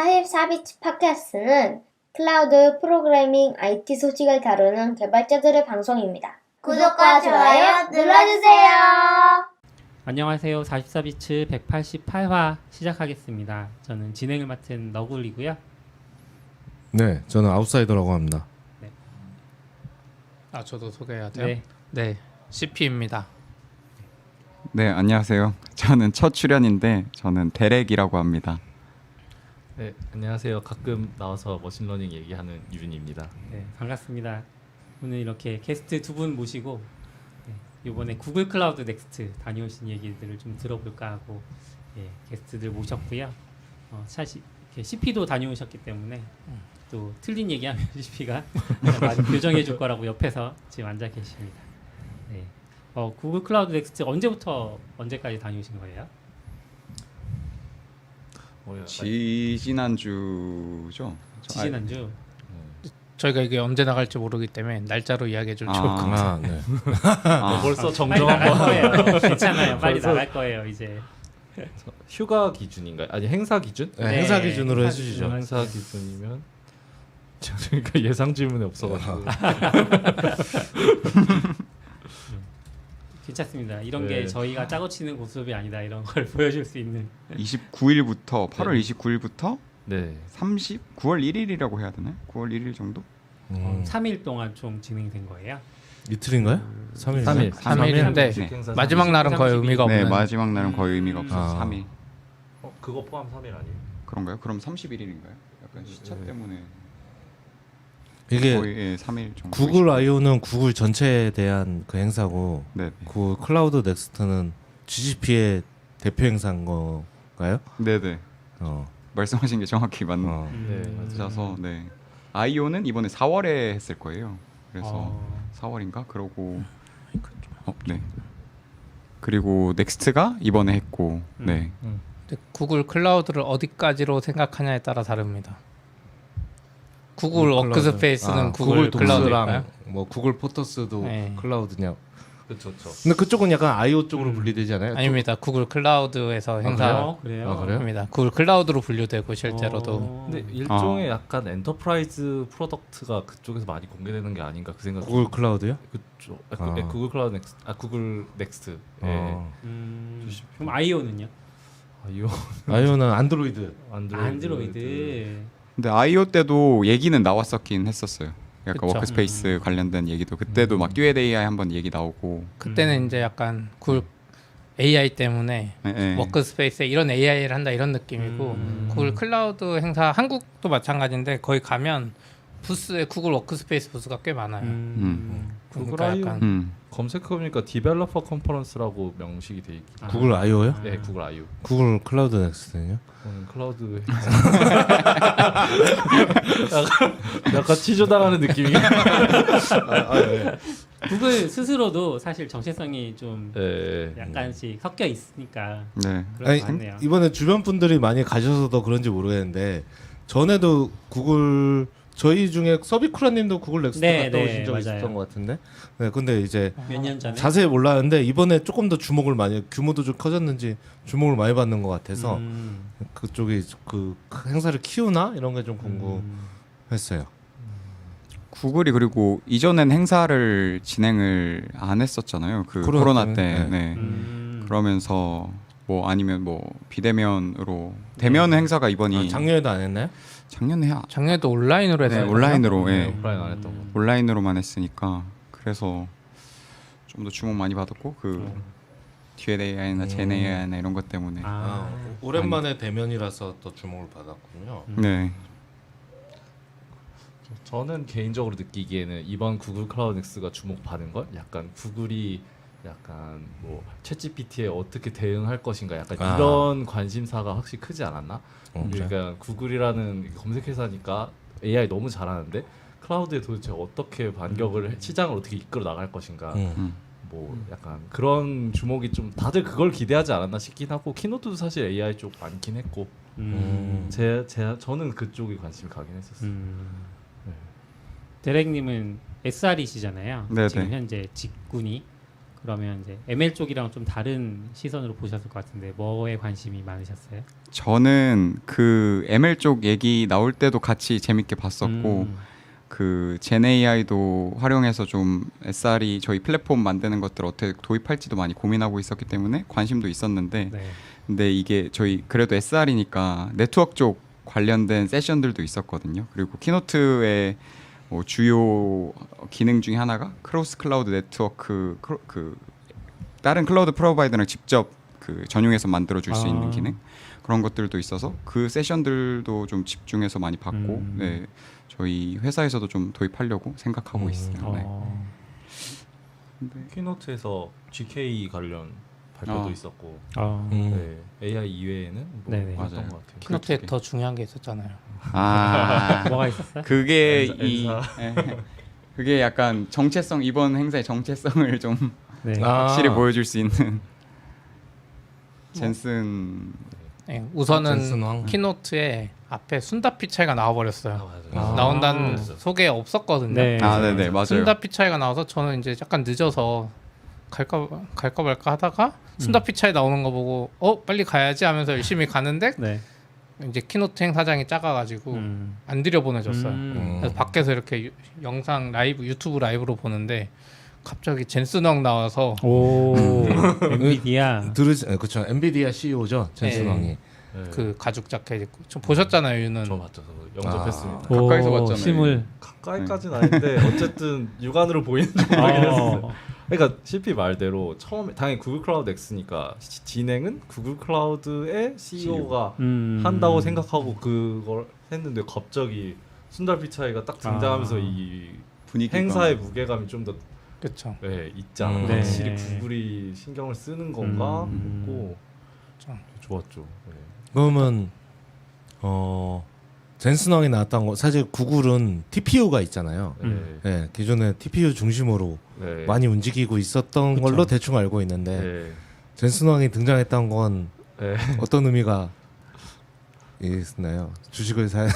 44비치 팟캐스트는 클라우드 프로그래밍 IT 소식을 다루는 개발자들의 방송입니다. 구독과 좋아요 눌러주세요. 안녕하세요. 44비츠 188화 시작하겠습니다. 저는 진행을 맡은 너굴이고요. 네, 저는 아웃사이더라고 합니다. 저도 소개해야 돼요? 네. 네, CP입니다. 네, 안녕하세요. 저는 첫 출연인데 저는 데렉이라고 합니다. 네, 안녕하세요. 가끔 나와서 머신러닝 얘기하는 유준입니다. 네, 반갑습니다. 오늘 이렇게 게스트 두 분 모시고 이번에 구글 클라우드 넥스트 다녀오신 얘기들을 좀 들어볼까 하고 게스트들 모셨고요. 사실 CP도 다녀오셨기 때문에 또 틀린 얘기하면 CP가 많이 교정해 줄 거라고 옆에서 지금 앉아 계십니다. 네. 구글 클라우드 넥스트 언제부터 언제까지 다녀오신 거예요? 지지난주죠. 지지난주. 저희가 이게 언제 나갈지 모르기 때문에 날짜로 이야기해주면 좋을 것 같아요. 네. 벌써 빨리 정정한 나갈 거. 거예요. 괜찮아요. 빨리 벌써- 나갈 거예요. 이제. 휴가 기준인가요? 아니 행사 기준? 네, 네, 행사 기준으로 행사 해주시죠. 기준으로. 행사 기준이면 그러니까 예상 질문이 없어가지고. 괜찮습니다. 이런 네. 게 저희가 짜고 치는 모습이 아니다. 이런 걸 보여줄 수 있는. 29일부터 8월 29일부터 네. 9월 1일이라고 해야 되나요? 9월 1일 정도? 3일 동안 총 진행된 거예요. 이틀인가요? 3일. 3일. 3일인데 네. 행사 마지막 날은 거의 30일. 의미가 네, 없는. 마지막 날은 거의 의미가 없어서 아. 3일. 그거 포함 3일 아니에요? 그런가요? 그럼 31일인가요? 약간 시차 때문에 이게 거의 3일 정도. 구글 I/O는 구글 전체에 대한 그 행사고, 네. 그 클라우드 넥스트는 GCP의 대표 행사인 건가요? 네, 네. 어. 말씀하신 게 정확히 어. 네, 맞아서 네. I/O는 이번에 4월에 했을 거예요. 그래서 어, 4월인가? 그러고 네. 그리고 넥스트가 이번에 했고 네. 근데 구글 클라우드를 어디까지로 생각하냐에 따라 다릅니다. 구글 워크스페이스는 구글 클라우드일까요? 뭐 구글 포터스도 네. 클라우드냐? 그렇죠. 근데 그쪽은 약간 I/O 쪽으로 분리되지 않아요? 아닙니다. 구글 클라우드에서 행사. 그래요? 아, 그래요? 입니다. 구글 클라우드로 분류되고 실제로도. 근데 일종의 약간 엔터프라이즈 프로덕트가 그쪽에서 많이 공개되는 게 아닌가 그 생각. 구글 클라우드요? 그쪽. 아. 구글 클라우드 넥스트. 구글 넥스트. 어. 그럼 I/O는요? 이거 I/O는 안드로이드. 안드로이드. 근데 I/O 때도 얘기는 나왔었긴 했었어요. 약간 그쵸. 워크스페이스 관련된 얘기도 그때도 막 듀엣 AI 한번 얘기 나오고. 그때는 이제 약간 구글 AI 때문에 네, 네. 워크스페이스에 이런 AI를 한다 이런 느낌이고 구글 클라우드 행사 한국도 마찬가지인데 거기 가면 부스에 구글 워크스페이스 부스가 꽤 많아요. 구글 그러니까 I/O 약간 검색해보니까 디벨로퍼 컨퍼런스라고 명식이 돼 있긴. 구글 I/O요? 네, 구글 I/O. 구글 클라우드 넥스트는요? 클라우드 약간 치조당하는 느낌이. 구글 스스로도 사실 정체성이 좀 네. 약간씩 섞여 있으니까 네. 그럴 아니, 것 같네요. 이번에 주변 분들이 많이 가셔서 더 그런지 모르겠는데 전에도 구글 저희 중에 서비쿠라님도 구글 넥스트 네, 갔다 오신 네, 적 맞아요. 있었던 것 같은데. 네, 근데 이제 몇 년 전에 자세히 몰랐는데 이번에 조금 더 주목을 많이 규모도 좀 커졌는지 주목을 많이 받는 것 같아서 그쪽이 그 행사를 키우나 이런 게 좀 궁금했어요. 구글이 그리고 이전엔 행사를 진행을 안 했었잖아요. 그 코로나 때. 때문에, 네. 음. 그러면서 뭐 아니면 뭐 비대면으로 대면 행사가 이번이 작년에도 안 했나요? 작년에 작년에도 온라인으로 네, 했어요. 온라인으로 네, 예. 오프라인 안 했던 거. 온라인으로만 했으니까 그래서 좀 더 주목 많이 받았고 그 듀엣 AI나 젠 AI나 이런 것 때문에 아, 오랜만에 대면이라서 더 주목을 받았군요. 네. 저는 개인적으로 느끼기에는 이번 구글 클라우드 넥스가 주목받은 건 약간 구글이 약간 뭐 챗GPT에 어떻게 대응할 것인가 약간 아. 이런 관심사가 확실히 크지 않았나? 그래요? 그러니까 구글이라는 검색회사니까 AI 너무 잘하는데 클라우드에 도대체 어떻게 반격을 시장을 어떻게 이끌어 나갈 것인가? 뭐 약간 그런 주목이 좀 다들 그걸 기대하지 않았나 싶긴 하고 키노트도 사실 AI 쪽 많긴 했고 저는 그쪽에 관심이 가긴 했었어요. 데렉님은 SR이시잖아요. 네네. 지금 현재 직군이 그러면 이제 ML 쪽이랑 좀 다른 시선으로 보셨을 것 같은데 뭐에 관심이 많으셨어요? 저는 그 ML 쪽 얘기 나올 때도 같이 재밌게 봤었고 그 GenAI도 활용해서 좀 SR이 저희 플랫폼 만드는 것들 어떻게 도입할지도 많이 고민하고 있었기 때문에 관심도 있었는데 네. 근데 이게 저희 그래도 SR이니까 네트워크 쪽 관련된 세션들도 있었거든요. 그리고 키노트의 뭐 주요 기능 중에 하나가 크로스 클라우드 네트워크 그 다른 클라우드 프로바이더랑 직접 그 전용해서 만들어 줄 수 있는 기능 그런 것들도 있어서 그 세션들도 좀 집중해서 많이 받고 네, 저희 회사에서도 좀 도입하려고 생각하고 있어요. 네. 키노트에서 GK 관련 발표도 있었고 네. AI 이외에는 뭐 네네. 어떤 맞아요. 것 같아요. 키노트에 더 중요한 게 있었잖아요. 아 뭐가 있었어요? 그게 엔사. 그게 약간 정체성 이번 행사의 정체성을 좀 네. 확실히 보여줄 수 있는 젠슨 네, 우선은 젠슨왕. 키노트에 앞에 순다 피차이가 나와버렸어요. 맞아요. 나온다는 소개 없었거든요. 네. 네네 맞아요. 순다 피차이가 나와서 저는 이제 약간 늦어서 갈까 말까 하다가 순다 피차이 나오는 거 보고 빨리 가야지 하면서 열심히 가는데 네. 이제 키노트 행사장이 작아가지고 안 들여보내줬어요. 그래서 밖에서 이렇게 영상 라이브 유튜브 라이브로 보는데 갑자기 젠슨왕 나와서 오 엔비디아 그렇죠. 엔비디아 CEO죠. 젠슨왕이. 네. 그 가죽 자켓 입고 좀 보셨잖아요, 유는. 저 맞죠. 저 영접했습니다. 가까이서 봤잖아요. 실물. 가까이까지는 아닌데 어쨌든 육안으로 보이는 좀 하긴 했어요. 그러니까 CP 말대로 처음에 당연히 구글 클라우드 X니까 진행은 구글 클라우드의 CEO가 한다고 생각하고 그걸 했는데 갑자기 순달 피차이가 딱 등장하면서 이 분위기가 행사의 무게감이 좀 더 그렇죠. 있잖아. 네. 확실히 구글이 신경을 쓰는 건가 했고 그렇죠. 좋았죠. 네. 그러면 젠슨왕이 나왔던 거 사실 구글은 TPU가 있잖아요. 네, 기존에 TPU 중심으로 네. 많이 움직이고 있었던 그쵸. 걸로 대충 알고 있는데 네. 젠슨왕이 등장했던 건 네. 어떤 의미가 있나요? 주식을 사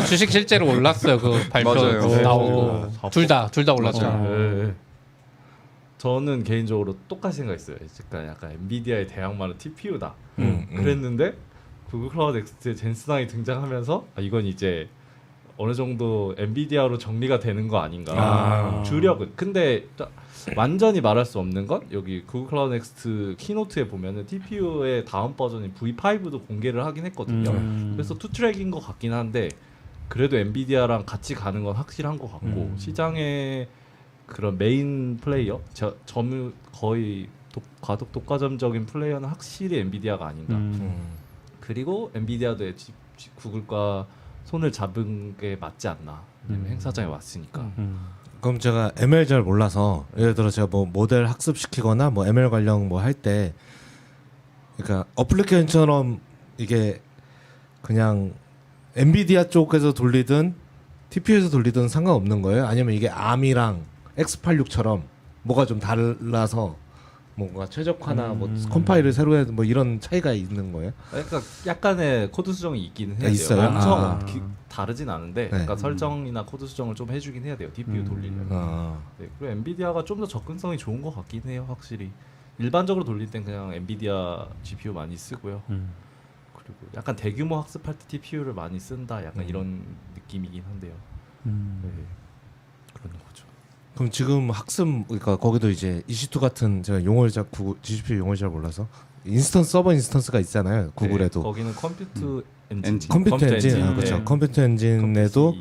주식 실제로 올랐어요. 그 발표 맞아요. 나오고 네. 둘 다 올랐죠. 네. 저는 개인적으로 똑같이 생각했어요. 약간 엔비디아의 대항마는 TPU다. 그랬는데 구글 클라우드 X에 젠슨왕이 등장하면서 이건 이제 어느 정도 엔비디아로 정리가 되는 거 아닌가. 주력은 근데 완전히 말할 수 없는 건 여기 구글 클라우드 넥스트 키노트에 보면은 TPU의 다음 버전인 V5도 공개를 하긴 했거든요. 그래서 투트랙인 것 같긴 한데 그래도 엔비디아랑 같이 가는 건 확실한 것 같고 시장의 그런 메인 플레이어, 점유 거의 과도급 독과점적인 플레이어는 확실히 엔비디아가 아닌가. 그리고 엔비디아도 구글과 손을 잡은 게 맞지 않나. 왜냐면 행사장에 왔으니까. 그럼 제가 ML 잘 몰라서 예를 들어 제가 뭐 모델 학습시키거나 뭐 ML 관련 뭐 할 때 그러니까 어플리케이션처럼 이게 그냥 엔비디아 쪽에서 돌리든 TPU에서 돌리든 상관없는 거예요? 아니면 이게 ARM이랑 X86처럼 뭐가 좀 달라서 뭔가 최적화나 뭐 컴파일을 새로 해 뭐 이런 차이가 있는 거예요? 그러니까 약간의 코드 수정이 있기는 해야 돼요. 있어요? 엄청 다르진 않은데 네. 약간 설정이나 코드 수정을 좀 해주긴 해야 돼요. TPU 돌리려면. 네, 그리고 엔비디아가 좀 더 접근성이 좋은 것 같긴 해요. 확실히. 일반적으로 돌릴 땐 그냥 엔비디아 GPU 많이 쓰고요. 그리고 약간 대규모 학습할 때 TPU를 많이 쓴다. 약간 이런 느낌이긴 한데요. 네, 그런 거죠. 그럼 지금 학습 그러니까 거기도 이제 EC2 같은 제가 용어를 잘 GPU 용어를 잘 몰라서 인스턴스 서버 인스턴스가 있잖아요. 구글에도 네, 거기는 컴퓨터 엔진. 컴퓨터 엔진 그렇죠. 네. 컴퓨터 엔진에도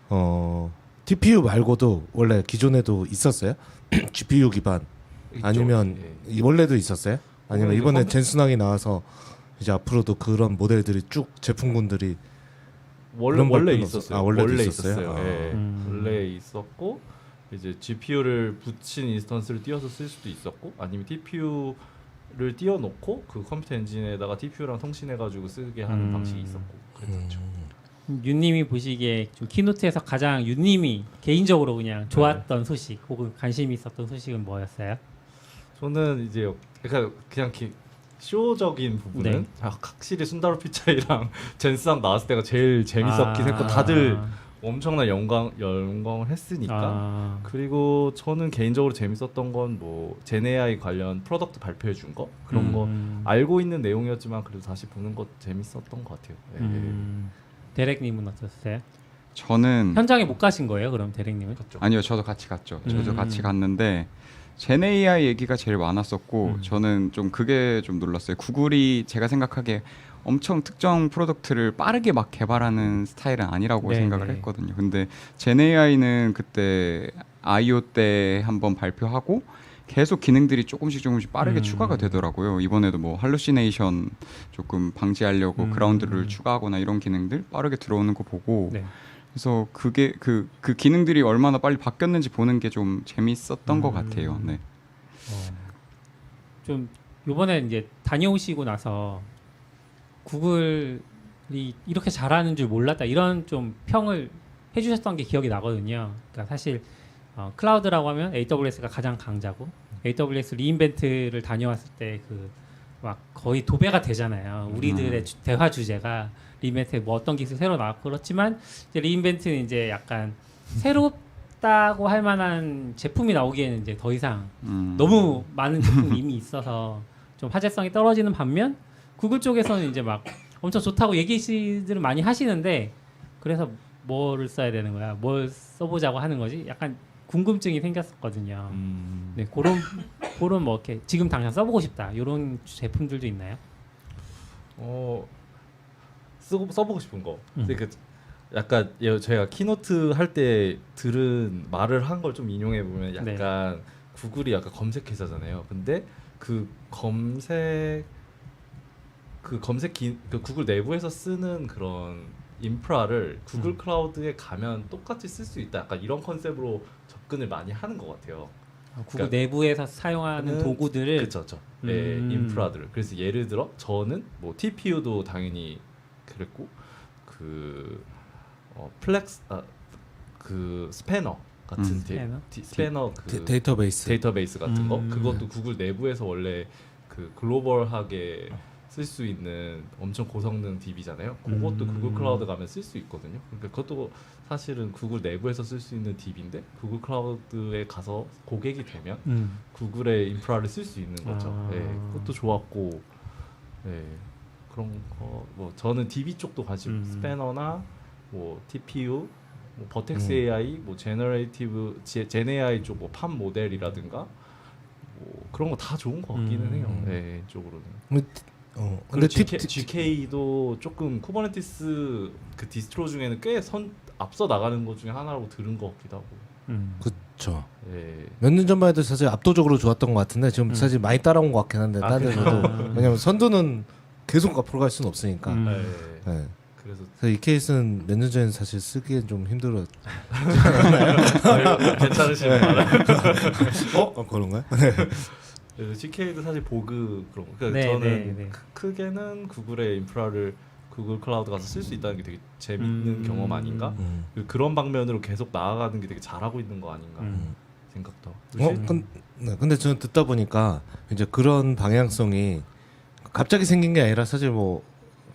컴퓨터 TPU 말고도 원래 기존에도 있었어요? GPU 기반 있죠. 아니면 예. 원래도 있었어요? 아니면 원래도 이번에 젠슨왕이 나와서 이제 앞으로도 그런 모델들이 쭉 제품군들이 원래 발표는 있었어요. 없- 원래도 원래 있었어요? 예. 원래 있었고 이제 GPU를 붙인 인스턴스를 띄워서 쓸 수도 있었고 아니면 TPU를 띄워놓고 그 컴퓨터 엔진에다가 TPU랑 통신해가지고 쓰게 하는 방식이 있었고 그랬죠. 윤님이 보시기에 좀 키노트에서 가장 윤님이 개인적으로 그냥 좋았던 소식 혹은 관심이 있었던 소식은 뭐였어요? 저는 이제 그냥 쇼적인 부분은 네. 확실히 순다로 피차이랑 젠스랑 나왔을 때가 제일 재밌었긴 했고 다들 엄청난 영광을 했으니까. 그리고 저는 개인적으로 재밌었던 건 뭐 젠AI 관련 프로덕트 발표해 준 거 그런 거 알고 있는 내용이었지만 그래도 다시 보는 거 재밌었던 것 같아요. 데렉님은 어떠세요? 저는 현장에 못 가신 거예요? 그럼 데렉님은? 아니요, 저도 같이 갔죠. 저도 같이 갔는데 젠AI 얘기가 제일 많았었고 저는 좀 그게 좀 놀랐어요. 구글이 제가 생각하기에 엄청 특정 프로덕트를 빠르게 막 개발하는 스타일은 아니라고 네, 생각을 네. 했거든요. 근데 젠AI는 그때 I.O. 때 한번 발표하고 계속 기능들이 조금씩 빠르게 추가가 되더라고요. 이번에도 뭐 할루시네이션 조금 방지하려고 그라운드를 추가하거나 이런 기능들 빠르게 들어오는 거 보고 네. 그래서 그게 그 기능들이 얼마나 빨리 바뀌었는지 보는 게 좀 재밌었던 것 같아요. 네. 좀 요번에 이제 다녀오시고 나서 구글이 이렇게 잘하는 줄 몰랐다 이런 좀 평을 해주셨던 게 기억이 나거든요. 그러니까 사실 클라우드라고 하면 AWS가 가장 강자고 AWS 리인벤트를 다녀왔을 때 그 막 거의 도배가 되잖아요. 우리들의 대화 주제가 리인벤트 뭐 어떤 기술 새로 나왔고 그렇지만 이제 리인벤트는 이제 약간 새롭다고 할 만한 제품이 나오기에는 이제 더 이상 너무 많은 제품이 이미 있어서 좀 화제성이 떨어지는 반면 구글 쪽에서는 이제 막 엄청 좋다고 얘기들을 많이 하시는데 그래서 뭐를 써야 되는 거야? 뭘 써보자고 하는 거지? 약간 궁금증이 생겼었거든요. 네, 그런 뭐 이렇게 지금 당장 써보고 싶다 이런 제품들도 있나요? 써보고 싶은 거. 근데 그 약간 제가 키노트 할 때 들은 말을 한 걸 좀 인용해 보면 약간 구글이 약간 검색 회사잖아요. 근데 그 구글 내부에서 쓰는 그런 인프라를 구글 클라우드에 가면 똑같이 쓸 수 있다. 약간 이런 컨셉으로 접근을 많이 하는 것 같아요. 구글 그러니까 내부에서 사용하는 도구들을 그렇죠. 네, 인프라들을. 그래서 예를 들어 저는 뭐 TPU도 당연히 그랬고 그 그 스패너 같은 스패너 그 데이터베이스 같은 거 그것도 구글 내부에서 원래 그 글로벌하게 쓸 수 있는 엄청 고성능 DB잖아요. 그것도 구글 클라우드 가면 쓸 수 있거든요. 그러니까 그것도 사실은 구글 내부에서 쓸 수 있는 DB인데 구글 클라우드에 가서 고객이 되면 구글의 인프라를 쓸 수 있는 거죠. 네, 그것도 좋았고, 네, 그런 거 뭐 저는 DB 쪽도 가지고 스패너나 뭐 TPU, 뭐 버텍스 AI, 뭐 젠AI 쪽 뭐 팜 모델이라든가 뭐 그런 거 다 좋은 것 같기는 해요. 네, 쪽으로는. 근데 GK도 조금 쿠버네티스 그 디스트로 중에는 꽤 앞서 나가는 것 중에 하나라고 들은 것 같기도 하고. 그렇죠. 네. 몇 년 전만 해도 사실 압도적으로 좋았던 것 같은데 지금 사실 많이 따라온 것 같긴 한데 다른 데서도 왜냐면 선두는 계속 앞으로 갈 수는 없으니까. 네. 그래서 이 케이스는 몇 년 전에 사실 쓰기엔 좀 힘들었. 괜찮으시네. 그런가요? 그래서 GK도 사실 보그 그런 거. 그러니까 저는 크게는 구글의 인프라를 구글 클라우드 가서 쓸 수 있다는 게 되게 재밌는 경험 아닌가? 그런 방면으로 계속 나아가는 게 되게 잘하고 있는 거 아닌가 생각도. 근데 저는 듣다 보니까 이제 그런 방향성이 갑자기 생긴 게 아니라 사실 뭐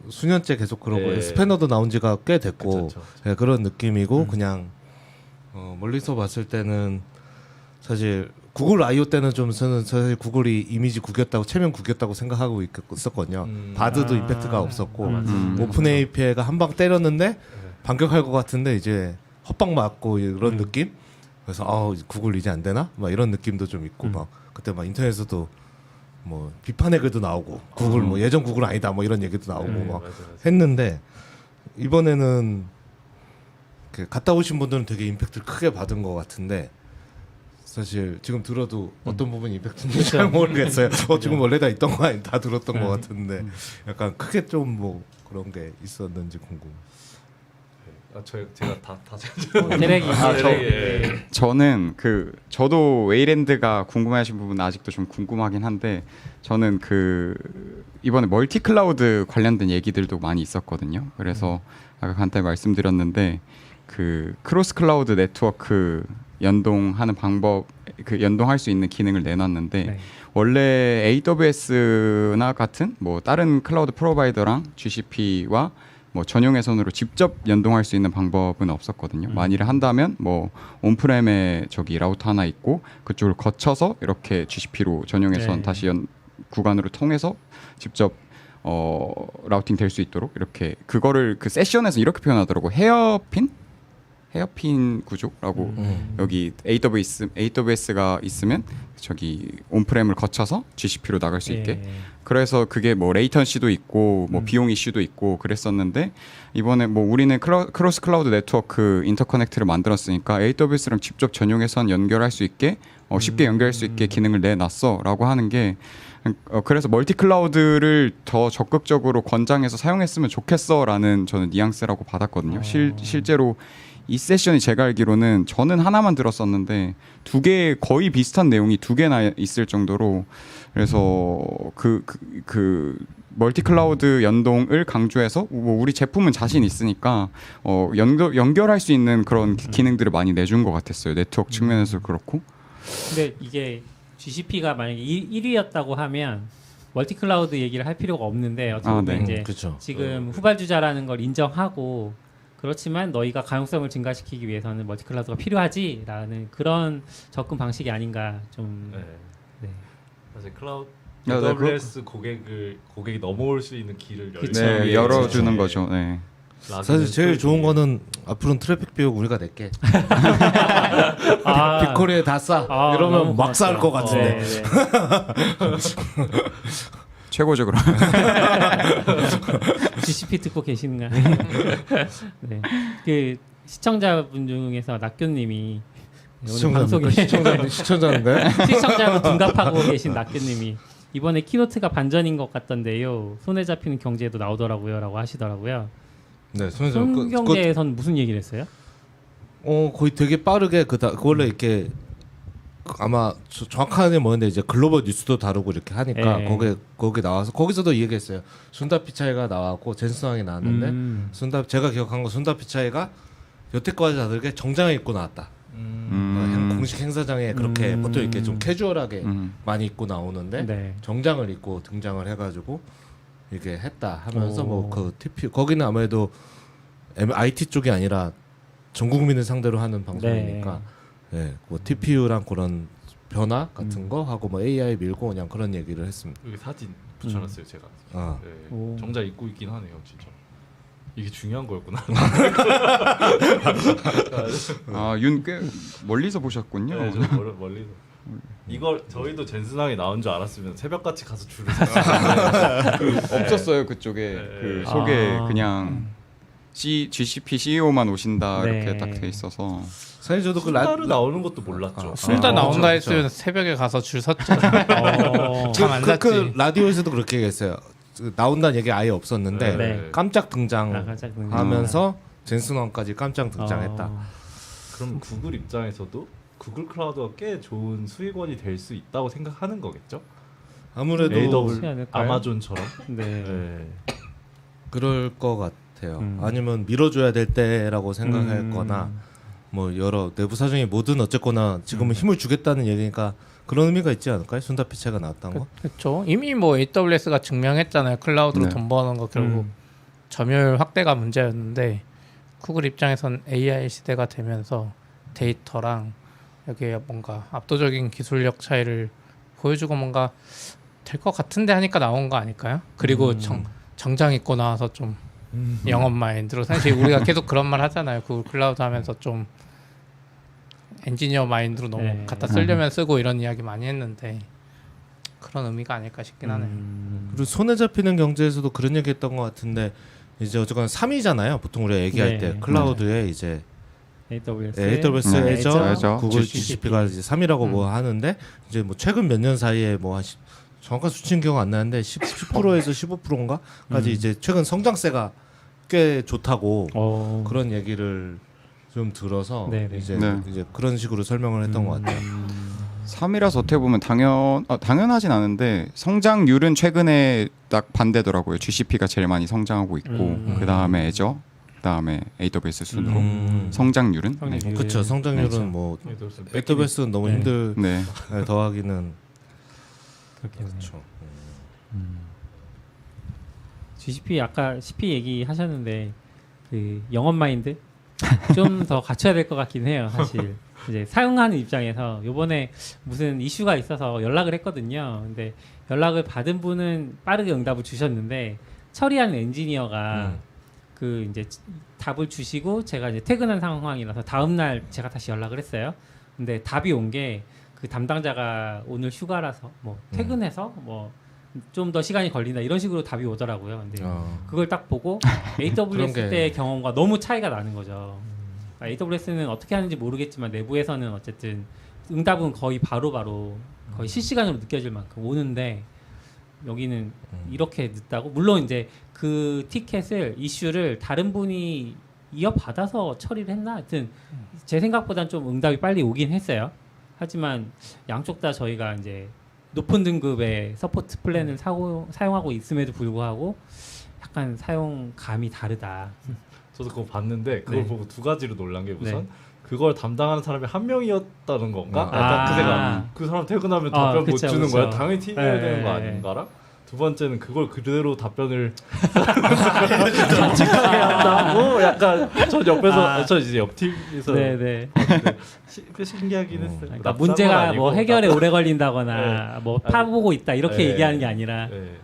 수년째 계속 그러고 스패너도 나온 지가 꽤 됐고 그런 느낌이고 그냥 멀리서 봤을 때는 사실 구글 I.O. 때는 좀 저는 사실 구글이 이미지 구겼다고 체면 구겼다고 생각하고 있었거든요. 바드도 임팩트가 없었고 오픈 API가 한 방 때렸는데 반격할 것 같은데 이제 헛방 맞고 이런 느낌. 그래서 구글 이제 안 되나? 막 이런 느낌도 좀 있고 막 그때 막 인터넷에서도 뭐 비판의 글도 나오고 구글 뭐 예전 구글 아니다 뭐 이런 얘기도 나오고 막 맞아. 했는데 이번에는 갔다 오신 분들은 되게 임팩트를 크게 받은 것 같은데. 사실 지금 들어도 어떤 부분이 임팩트인지 잘 모르겠어요. 지금 원래 다 있던 거 아니 다 들었던 것 같은데 약간 크게 좀 뭐 그런 게 있었는지 궁금. 제가 다 대략이 저는 저도 웨이랜드가 궁금해하신 부분 아직도 좀 궁금하긴 한데 저는 이번에 멀티 클라우드 관련된 얘기들도 많이 있었거든요. 그래서 아까 간단히 말씀드렸는데 크로스 클라우드 네트워크 연동하는 방법, 연동할 수 있는 기능을 내놨는데 원래 AWS나 같은 뭐 다른 클라우드 프로바이더랑 GCP와 뭐 전용 회선으로 직접 연동할 수 있는 방법은 없었거든요. 만일에 한다면 뭐 온프렘에 저기 라우터 하나 있고 그쪽을 거쳐서 이렇게 GCP로 전용 회선 네. 다시 구간으로 통해서 직접 라우팅 될 수 있도록 이렇게 그거를 그 세션에서 이렇게 표현하더라고. 헤어핀 구조라고. 여기 AWS가 있으면 저기 온프렘을 거쳐서 GCP로 나갈 수 있게. 예. 그래서 그게 뭐 레이턴시도 있고 뭐 비용 이슈도 있고 그랬었는데 이번에 뭐 우리는 크로스 클라우드 네트워크 인터커넥트를 만들었으니까 AWS랑 직접 전용해선 연결할 수 있게 쉽게 연결할 수 있게 기능을 내놨어라고 하는 게 그래서 멀티 클라우드를 더 적극적으로 권장해서 사용했으면 좋겠어라는 저는 뉘앙스라고 받았거든요. 실제로 이 세션이 제가 알기로는 저는 하나만 들었었는데 두 개 거의 비슷한 내용이 두 개나 있을 정도로 그래서 그 멀티 클라우드 연동을 강조해서 뭐 우리 제품은 자신 있으니까 연결할 수 있는 그런 기능들을 많이 내준 것 같았어요. 네트워크 측면에서 그렇고. 근데 이게 GCP가 만약에 1위였다고 하면 멀티 클라우드 얘기를 할 필요가 없는데 어떻게 보면 네. 이제 그렇죠. 지금 후발주자라는 걸 인정하고 그렇지만 너희가 가용성을 증가시키기 위해서는 멀티 클라우드가 필요하지라는 그런 접근 방식이 아닌가 좀. 네. 네. 사실 클라우드 야, 네, AWS 고객이 넘어올 수 있는 길을 그쵸. 네, 예, 열어주는 네. 거죠. 네. 사실 제일 좋은 거는 앞으로는 트래픽 비용 우리가 낼게. 아, 빅코리에 다 싸. 너무 이러면 막 쌀 것 고맙죠. 같은데. 네, 네. 최고죠 그럼. GCP 듣고 계신가? 네. 그 시청자분 중에서 낙교님이 오늘 방송에 시청자인가요? 시청자분 둔갑하고 계신 낙교님이 이번에 키노트가 반전인 것 같던데요. 손에 잡히는 경제에도 나오더라고요라고 하시더라고요. 네, 손경제에선 무슨 얘기를 했어요? 거의 되게 빠르게 원래 이렇게 아마 정확하게 뭐였는데 이제 글로벌 뉴스도 다루고 이렇게 하니까 예. 거기 나와서 거기서도 이 얘기했어요. 순다 피차이가 나왔고 젠스왕이 나왔는데 제가 기억한 거 순다 피차이가 여태까지 다들게 정장을 입고 나왔다. 공식 행사장에 그렇게 보통 이렇게 좀 캐주얼하게 많이 입고 나오는데 네. 정장을 입고 등장을 해가지고 이게 했다 하면서 오. 뭐 그 TP 거기는 아무래도 IT 쪽이 아니라 전 국민을 상대로 하는 방송이니까 네, 뭐 TPU랑 그런 변화 같은 거 하고 뭐 AI 밀고 그냥 그런 얘기를 했습니다. 여기 사진 붙여놨어요 제가. 아. 네. 오. 정작 입고 있긴 하네요 진짜. 이게 중요한 거였구나. 윤 꽤 멀리서 보셨군요. 네, 저 멀리서. 이걸 저희도 젠슨왕이 나온 줄 알았으면 새벽같이 가서 줄을 섰어요. 없었어요 그쪽에 그 속에 그냥 GCP CEO만 오신다 네. 이렇게 딱 돼 있어서. 사실 저도 그 수다로 나오는 것도 몰랐죠. 술다 나온다 그렇죠, 했으면 새벽에 가서 줄 섰죠. 잠안 잤지. 그 라디오에서도 그렇게 얘기했어요. 나온다는 얘기 아예 없었는데 네. 깜짝 깜짝 등장하면서 등장. 젠슨왕까지 깜짝 등장했다. 그럼 구글 입장에서도 구글 클라우드가 꽤 좋은 수익원이 될 수 있다고 생각하는 거겠죠? 아무래도 그렇지 않을까요? 아마존처럼. 네. 네. 그럴 것 같아요. 아니면 밀어줘야 될 때라고 생각했거나 뭐 여러 내부 사정이 뭐든 어쨌거나 지금은 힘을 주겠다는 얘기니까 그런 의미가 있지 않을까요? 순다피체가 나왔다는 거. 그렇죠. 이미 뭐 AWS가 증명했잖아요. 클라우드로 네. 돈 버는 거 결국 점유율 확대가 문제였는데 구글 입장에선 AI 시대가 되면서 데이터랑 여기에 뭔가 압도적인 기술력 차이를 보여주고 뭔가 될 것 같은데 하니까 나온 거 아닐까요? 그리고 정장 입고 나와서 좀 영업 마인드로 사실 우리가 계속 그런 말 하잖아요. 구글 클라우드 하면서 좀 엔지니어 마인드로 너무 네. 갖다 쓰려면 쓰고 이런 이야기 많이 했는데 그런 의미가 아닐까 싶긴 하네요. 그리고 손에 잡히는 경제에서도 그런 얘기했던 것 같은데 이제 어쨌거나 3위잖아요. 보통 우리가 얘기할 네. 때 클라우드에 이제 AWS, AWS, 네, 애저, 애저, 구글 GCP. GCP가 이제 3위라고 뭐 하는데 이제 뭐 최근 몇 년 사이에 뭐 한 정확한 수치는 기억 안 나는데 10%에서 15%인가까지 이제 최근 성장세가 꽤 좋다고 그런 얘기를 좀 들어서 네네. 이제 네. 이제 그런 식으로 설명을 했던 것 같아요. 3이라서 어떻게 보면 당연하진 않은데 성장률은 최근에 딱 반대더라고요. GCP가 제일 많이 성장하고 있고 그 다음에 애저, 그 다음에 AWS 순으로 성장률은. 네. 성장률. 그렇죠. 성장률은 뭐 AWS는 너무 네. 힘들 더하기는 그렇겠네요. 그렇죠. GCP 아까 CP 얘기하셨는데 그 영업 마인드 좀 더 갖춰야 될 것 같긴 해요. 사실 이제 사용하는 입장에서 요번에 무슨 이슈가 있어서 연락을 했거든요. 근데 연락을 받은 분은 빠르게 응답을 주셨는데 처리하는 엔지니어가 그 이제 답을 주시고 제가 이제 퇴근한 상황이라서 다음 날 제가 다시 연락을 했어요. 근데 답이 온 게 그 담당자가 오늘 휴가라서 뭐 퇴근해서 뭐 좀 더 시간이 걸린다 이런 식으로 답이 오더라고요. 근데 그걸 딱 보고 AWS 게- 때 경험과 너무 차이가 나는 거죠. AWS는 어떻게 하는지 모르겠지만 내부에서는 어쨌든 응답은 거의 바로바로 거의 실시간으로 느껴질 만큼 오는데 여기는 이렇게 늦다고? 물론 이제 그 티켓을 이슈를 다른 분이 이어받아서 처리를 했나? 하여튼 제 생각보단 좀 응답이 빨리 오긴 했어요. 하지만 양쪽 다 저희가 이제 높은 등급의 서포트 플랜을 사용하고 있음에도 불구하고 약간 사용감이 다르다. 저도 그거 봤는데 그걸 네. 보고 두 가지로 놀란 게 우선 네. 그걸 담당하는 사람이 한 명이었다는 건가? 아. 약간 그 생각. 그 사람 퇴근하면 아, 답변 못 그쵸, 주는 그쵸. 거야. 당연히 팀이어야 네, 되는 거 네, 아닌가랑? 두 번째는 그걸 그대로 답변을 정직하게 한다고 약간 저 옆에서 저 이제 옆 팀에서 네네. 그 신기하긴 했어요. 그러니까 납작은 문제가 아니고 뭐 해결에 오래 걸린다거나 뭐 파보고 있다 이렇게 네. 얘기하는 게 아니라 네.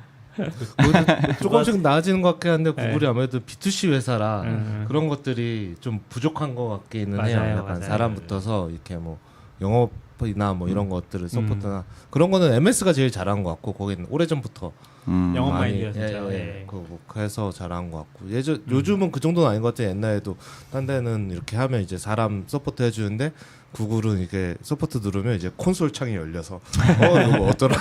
조금씩 나아지는 것 같긴 한데 구글이 네. 아무래도 B2C 회사라 그런 것들이 좀 부족한 것 같기는 해요. 맞아요, 약간 맞아요. 사람 붙어서 이렇게 뭐 영업이나 뭐 이런 것들을 서포트나 그런 거는 MS가 제일 잘한 것 같고 거기는 오래전부터 영업 많이 마인드였죠. 예. 그래서 잘한 것 같고 요즘은 그 정도는 아닌 것 같아요. 옛날에도 딴 데는 이렇게 하면 이제 사람 서포트 해주는데 구글은 이게 서포트 누르면 이제 콘솔 창이 열려서 이거 어떠라.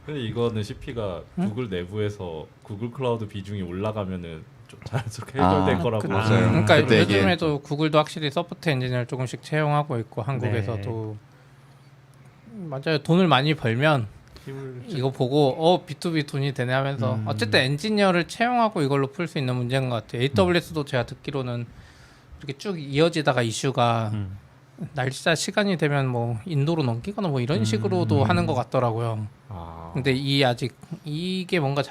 근데 이거는 CP가 구글 내부에서 구글 클라우드 비중이 올라가면은 좀 자연스럽게 해결될 거라고 맞아요. 그러니까 그때 요즘에도 구글도 확실히 서포트 엔지니어를 조금씩 채용하고 있고 한국에서도 맞아요. 돈을 많이 벌면 이거 보고 B2B 돈이 되네 하면서 어쨌든 엔지니어를 채용하고 이걸로 풀 수 있는 문제인 것 같아요. AWS도 제가 듣기로는 이렇게 쭉 이어지다가 이슈가 날짜 시간이 되면 뭐 인도로 넘기거나 뭐 이런 식으로도 하는 것 같더라고요. 아. 근데 아직 이게 뭔가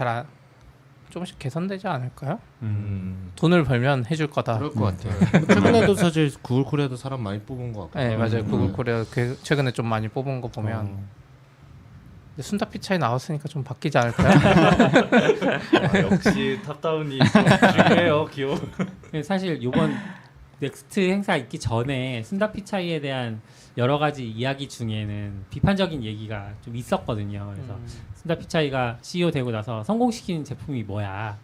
조금씩 개선되지 않을까요? 돈을 벌면 해줄 거다. 그럴 것 같아요. 최근에도 사실 구글 코리아도 사람 많이 뽑은 것 같고. 네 맞아요. 구글 코리아 최근에 좀 많이 뽑은 거 보면 근데 순다 피차이 나왔으니까 좀 바뀌지 않을까요? 역시 탑다운이 중요해요. 귀여워. 사실 이번 넥스트 행사 있기 전에 순다 피차이에 대한 여러 가지 이야기 중에는 비판적인 얘기가 좀 있었거든요. 그래서 순다 피차이가 CEO 되고 나서 성공시킨 제품이 뭐야?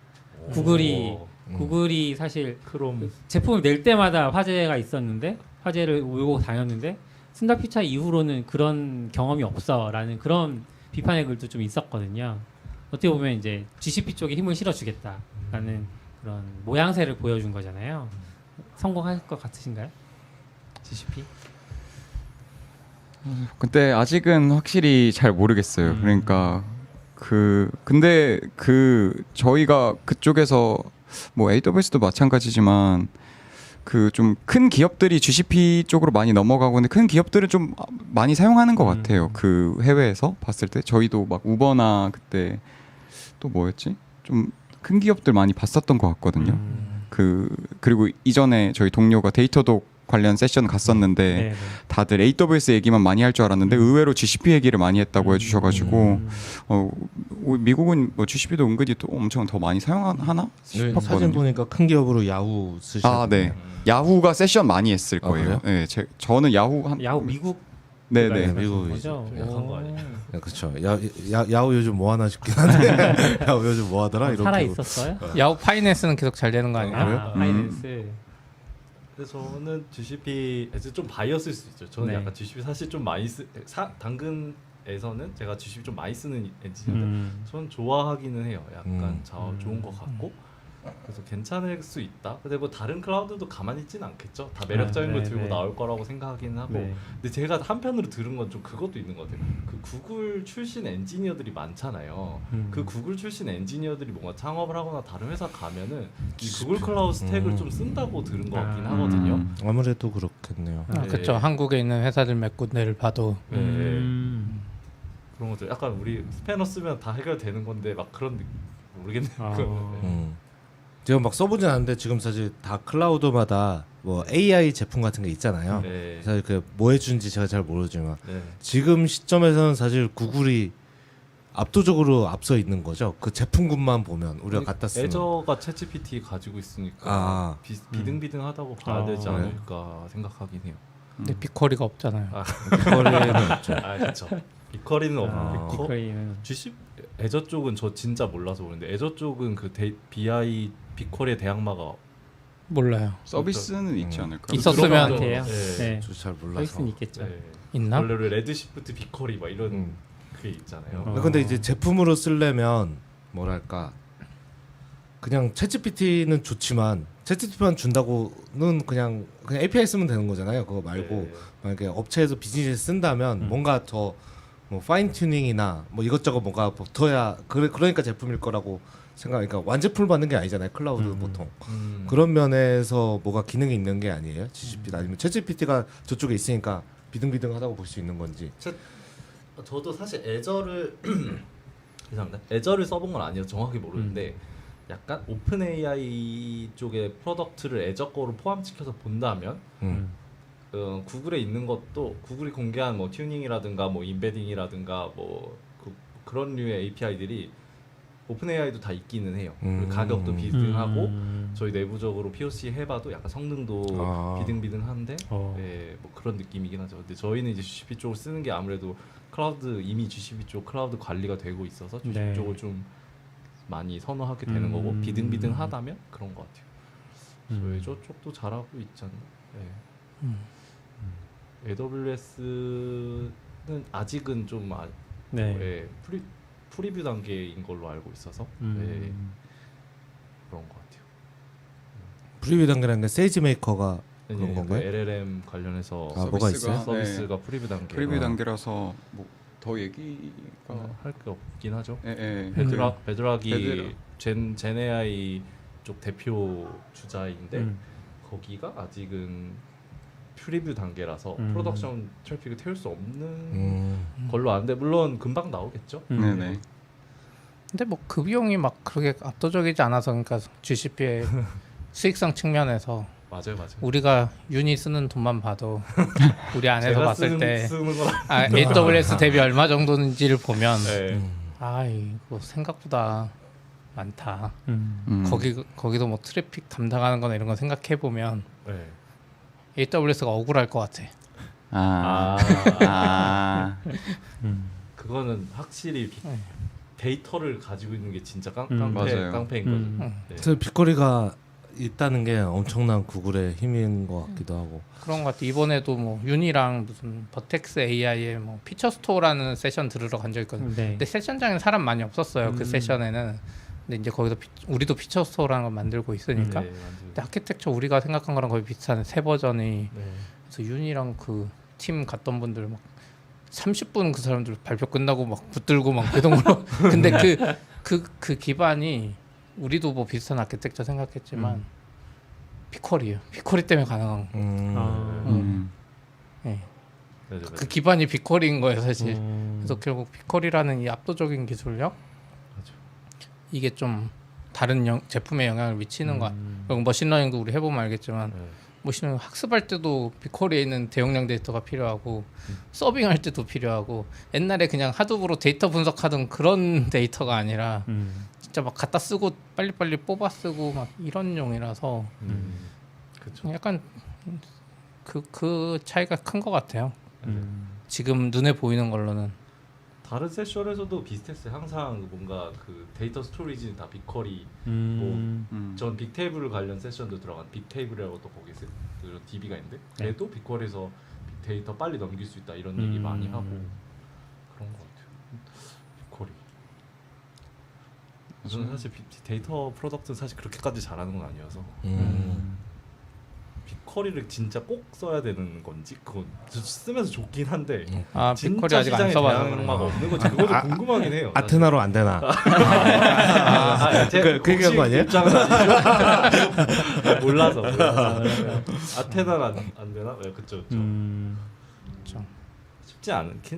구글이 사실 크롬 제품을 낼 때마다 화제가 있었는데 화제를 몰고 다녔는데 순다 피차이 이후로는 그런 경험이 없어라는 그런 비판의 글도 좀 있었거든요. 어떻게 보면 이제 GCP 쪽에 힘을 실어주겠다라는 그런 모양새를 보여준 거잖아요. 성공할 것 같으신가요? GCP? 근데 아직은 확실히 잘 모르겠어요. 그러니까 근데 저희가 그쪽에서 뭐 AWS도 마찬가지지만 그 좀 큰 기업들이 GCP 쪽으로 많이 넘어가고 근데 큰 기업들은 좀 많이 사용하는 것 같아요. 그 해외에서 봤을 때 저희도 막 우버나 그때 또 뭐였지? 좀 큰 기업들 많이 봤었던 것 같거든요. 그리고 이전에 저희 동료가 데이터독 관련 세션 갔었는데 네. 다들 AWS 얘기만 많이 할 줄 알았는데 의외로 GCP 얘기를 많이 했다고 해주셔가지고 미국은 뭐 GCP도 은근히 또 엄청 더 많이 사용하나 사진 싶었거든요. 보니까 큰 기업으로 야후 쓰시는. 네. 야후가 세션 많이 했을 거예요. 그래요? 네, 저는 야후 미국 네네. 미국 거죠? 약한 거 아니에요? 그렇죠. 야후 요즘 뭐 하나 싶긴 한데 야후 요즘 뭐 하더라 이렇게. 살아 있었어요? 야후 파이낸스는 계속 잘 되는 거 아니에요? 파이낸스. 근데 저는 GCP에서 좀 바이어스일 수 있죠. 저는 네. 약간 GCP 사실 좀 많이 당근에서는 제가 GCP 좀 많이 쓰는 엔지니어인데 저는 좋아하기는 해요. 약간 좋은 것 같고 그래서 괜찮을 수 있다. 근데 뭐 다른 클라우드도 가만히 있진 않겠죠. 다 매력적인 걸 들고 나올 거라고 생각하긴 하고. 네. 근데 제가 한편으로 들은 건 좀 그것도 있는 것 같아요. 그 구글 출신 엔지니어들이 많잖아요. 그 구글 출신 엔지니어들이 뭔가 창업을 하거나 다른 회사 가면은 이 구글 클라우드 스택을 좀 쓴다고 들은 것 같긴 하거든요. 아무래도 그렇겠네요. 네. 그렇죠. 한국에 있는 회사들 몇 군데를 봐도 네. 그런 것들 약간 우리 스패너 쓰면 다 해결되는 건데 막 그런 모르겠네요. 아. 제가 막 써보진 않는데 지금 사실 다 클라우드마다 뭐 AI 제품 같은 게 있잖아요. 네. 사실 그 뭐 해준지 제가 잘 모르지만 네. 지금 시점에서는 사실 구글이 압도적으로 앞서 있는 거죠. 그 제품군만 보면 우리가 갖다 쓰는. 애저가 챗GPT 가지고 있으니까 아. 비등비등하다고 봐야 되지 아. 않을까 생각하긴 해요. 근데 빅쿼리가 없잖아요. 빅쿼리는 없죠. 아 그렇죠. 빅쿼리는 없고 빅쿼리는 G10 애저 쪽은 저 진짜 몰라서 그런데 애저 쪽은 그 BI 빅쿼리의 대항마가 몰라요. 서비스는 있지 않을까? 있었으면 들어간 것 같아요. 네. 네. 저 잘 몰라서. 서비스는 있겠죠. 네. 있나? 원래는 레드시프트 빅쿼리 막 이런 그게 있잖아요. 어. 근데 이제 제품으로 쓰려면 뭐랄까 그냥 챗GPT는 좋지만 챗GPT만 준다고는 그냥 API 쓰면 되는 거잖아요. 그거 말고 네. 만약에 업체에서 비즈니스에 쓴다면 뭔가 더 뭐 파인 튜닝이나 뭐 이것저것 뭔가 붙어야 그러니까 제품일 거라고 그러니까 완제품을 받는 게 아니잖아요. 클라우드 보통 그런 면에서 뭐가 기능이 있는 게 아니에요. GCP 아니면 챗GPT가 저쪽에 있으니까 비등비등하다고 볼 수 있는 건지. 저도 사실 애저를 죄송합니다. 애저를 써본 건 아니어서 정확히 모르는데 약간 오픈 AI 쪽의 프로덕트를 애저 거로 포함시켜서 본다면 구글에 있는 것도 구글이 공개한 뭐 튜닝이라든가 뭐 인베딩이라든가 뭐 그런 류의 API들이 오픈 AI도 다 있기는 해요. 그리고 가격도 비등하고 저희 내부적으로 POC 해봐도 약간 성능도 비등비등한데 네, 뭐 그런 느낌이긴 하죠. 근데 저희는 이제 GCP 쪽을 쓰는 게 아무래도 클라우드 이미 GCP 쪽 클라우드 관리가 되고 있어서 GCP 네. 쪽을 좀 많이 선호하게 되는 거고 비등비등하다면 그런 것 같아요. 저희 저쪽도 잘하고 있잖아요. 네. AWS는 아직은 좀 네. 예, 프리뷰 단계인 걸로 알고 있어서 예, 그런 것 같아요. 프리뷰 단계라는 게 세이지 메이커가 그런 그 건가요? LLM 관련해서 뭐가 있어요? 서비스가 프리뷰 단계. 프리뷰 단계라서 뭐 더 얘기가 할 게 없긴 하죠. 예. 베드락이 베드락. 젠 AI 쪽 대표 주자인데 거기가 아직은 프리뷰 단계라서 프로덕션 트래픽을 태울 수 없는 걸로 아는데 물론 금방 나오겠죠. 네네. 근데 뭐 그 비용이 막 그렇게 압도적이지 않아서 그러니까 GCP의 수익성 측면에서 맞아요. 우리가 유니 쓰는 돈만 봐도 우리 안에서 봤을 때 쓰는 거랑 AWS 대비 얼마 정도인지를 보면 네. 아 이거 생각보다 많다. 음. 거기도 뭐 트래픽 담당하는 거나 이런 거 생각해 보면 네. AWS가 억울할 것 같아. 그거는 확실히 네. 데이터를 가지고 있는 게 진짜 맞아요. 깡패인 거죠. 네. 그래서 빅쿼리가 있다는 게 엄청난 구글의 힘인 것 같기도 하고. 그런 것 같아. 이번에도 뭐 윤이랑 무슨 버텍스 AI의 뭐 피처 스토어라는 세션 들으러 간 적 있거든요. 네. 근데 세션장에는 사람 많이 없었어요. 그 세션에는. 근데 이제 거기서 우리도 피처 스토어라는 걸 만들고 있으니까. 네, 완전. 근데 아키텍처 우리가 생각한 거랑 거의 비슷한 새 버전이. 네. 그래서 윤이랑 그 팀 갔던 분들 막 30분 그 사람들 발표 끝나고 막 붙들고 막 배동으로. 근데 그 기반이 우리도 뭐 비슷한 아키텍처 생각했지만 빅쿼리예요. 빅쿼리 때문에 가능한 거. 네. 그 기반이 빅쿼리인 거예요, 사실. 그래서 결국 빅쿼리라는 이 압도적인 기술력 이게 좀 다른 제품에 영향을 미치는 것 같아요. 머신러닝도 우리 해보면 알겠지만 머신러닝 학습할 때도 빅쿼리에 있는 대용량 데이터가 필요하고 서빙할 때도 필요하고 옛날에 그냥 하드브로 데이터 분석하던 그런 데이터가 아니라 진짜 막 갖다 쓰고 빨리빨리 뽑아 쓰고 막 이런 용이라서 그렇죠. 약간 그 차이가 큰 것 같아요. 지금 눈에 보이는 걸로는. 다른 세션에서도 비슷했어요. 항상 뭔가 그 데이터 스토리지는 다 빅쿼리, 전 빅테이블 관련 세션도 들어간 빅테이블이라고 또 거기 그런 DB가 있는데 걔도 빅쿼리에서 데이터 빨리 넘길 수 있다 이런 얘기 많이 하고 그런 것 같아요. 빅쿼리. 저는 사실 데이터 프로덕트는 사실 그렇게까지 잘하는 건 아니어서 빅쿼리를 진짜 꼭 써야 되는 건지 그건 쓰면서 좋긴 한데 아 빅쿼리 아직 안 써봐서 대항마가 없는 건지 그것도 궁금하긴 해요. 아테나로 안 되나? 그 얘기한 거 아니에요? 몰라서 아테나는 안 되나? 네, 그쵸. 그렇죠. 쉽지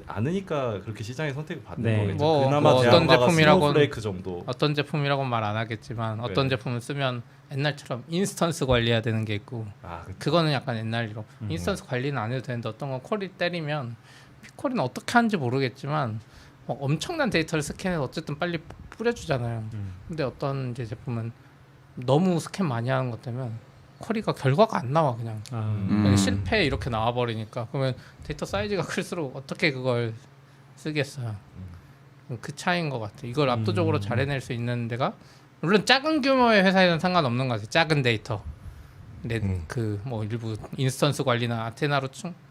않으니까 그렇게 시장에 선택을 받는 네. 거겠죠. 뭐 그나마 어떤 대학마가 제품이라고는- 스노우플레이크 정도. 어떤 제품이라고는 말 안 하겠지만 어떤 네. 제품을 쓰면 옛날처럼 인스턴스 관리해야 되는 게 있고 아, 그거는 약간 옛날 이로 인스턴스 관리는 안 해도 되는데 어떤 건 쿼리 때리면 피쿼리는 어떻게 하는지 모르겠지만 엄청난 데이터를 스캔해서 어쨌든 빨리 뿌려주잖아요. 근데 어떤 이제 제품은 너무 스캔 많이 하는 것 때문에 쿼리가 결과가 안 나와 그냥. 그냥 실패 이렇게 나와버리니까 그러면 데이터 사이즈가 클수록 어떻게 그걸 쓰겠어요. 그 차이인 것 같아. 이걸 압도적으로 잘 해낼 수 있는 데가 물론 작은 규모의 회사에는 상관없는 것 같아요. 작은 데이터. 근데 그 뭐 일부 인스턴스 관리나 아테나로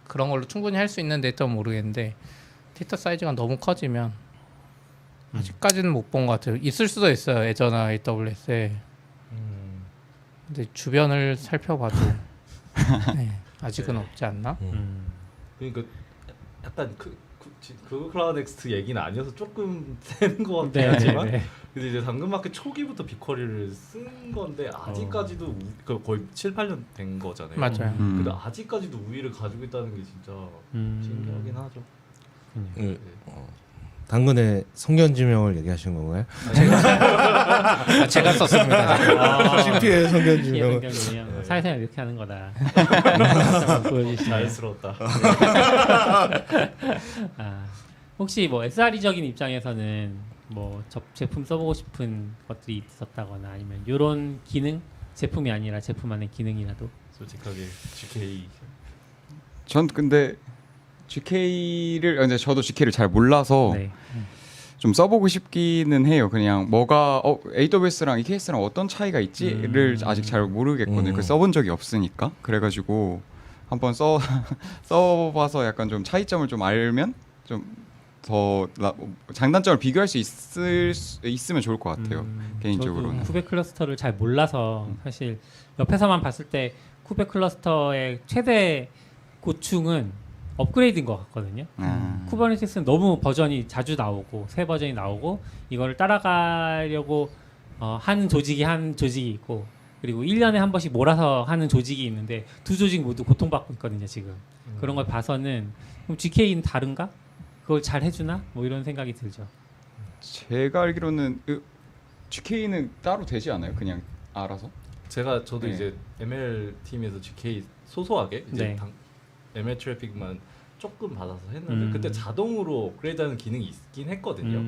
그런 걸로 충분히 할 수 있는 데이터는 모르겠는데 데이터 사이즈가 너무 커지면 아직까지는 못 본 것 같아요. 있을 수도 있어요. 애저나 AWS에. 근데 주변을 살펴봐도 네, 아직은 없지 않나? 그러니까 약간 그 클라우드 넥스트 얘기는 아니어서 조금 센 것 같긴 하지만 근데 이제 당근마켓 초기부터 빅쿼리를 쓴 건데 아직까지도 거의 7, 8년 된 거잖아요. 맞아요. 근데 아직까지도 우위를 가지고 있다는 게 진짜 신기하긴 하죠. 당근의 성견지명을 얘기하신 건가요? 제가 썼습니다. CP의 성견지명. 사회생활 이렇게 하는 거다. 한번 보여주시나요? 자연스러웠다. 혹시 뭐 SRE적인 입장에서는 뭐 제품 써보고 싶은 것들이 있었다거나 아니면 이런 기능 제품이 아니라 제품 안의 기능이라도 솔직하게 GK 전 근데 GK를 근데 저도 GK를 잘 몰라서 네. 좀 써보고 싶기는 해요. 그냥 뭐가 AWS랑 EKS랑 어떤 차이가 있지를 아직 잘 모르겠거든요. 그 써본 적이 없으니까. 그래가지고 한번 써봐서 약간 좀 차이점을 좀 알면 좀 더 장단점을 비교할 수 있으면 좋을 것 같아요. 개인적으로는. 저도 쿠베 클러스터를 잘 몰라서 사실 옆에서만 봤을 때 쿠베 클러스터의 최대 고충은 업그레이드인 것 같거든요. 쿠버네티스는 너무 버전이 자주 나오고 새 버전이 나오고 이거를 따라가려고 하는 조직이 있고 그리고 1년에 한 번씩 몰아서 하는 조직이 있는데 두 조직 모두 고통받고 있거든요 지금. 그런 걸 봐서는 그럼 GK는 다른가? 그걸 잘 해주나? 뭐 이런 생각이 들죠. 제가 알기로는 GK는 따로 되지 않아요? 그냥 알아서? 저도 네. 이제 ML 팀에서 GK 소소하게 이제 네. ML 트래픽만 조금 받아서 했는데 그때 자동으로 업그레이드하는 기능이 있긴 했거든요.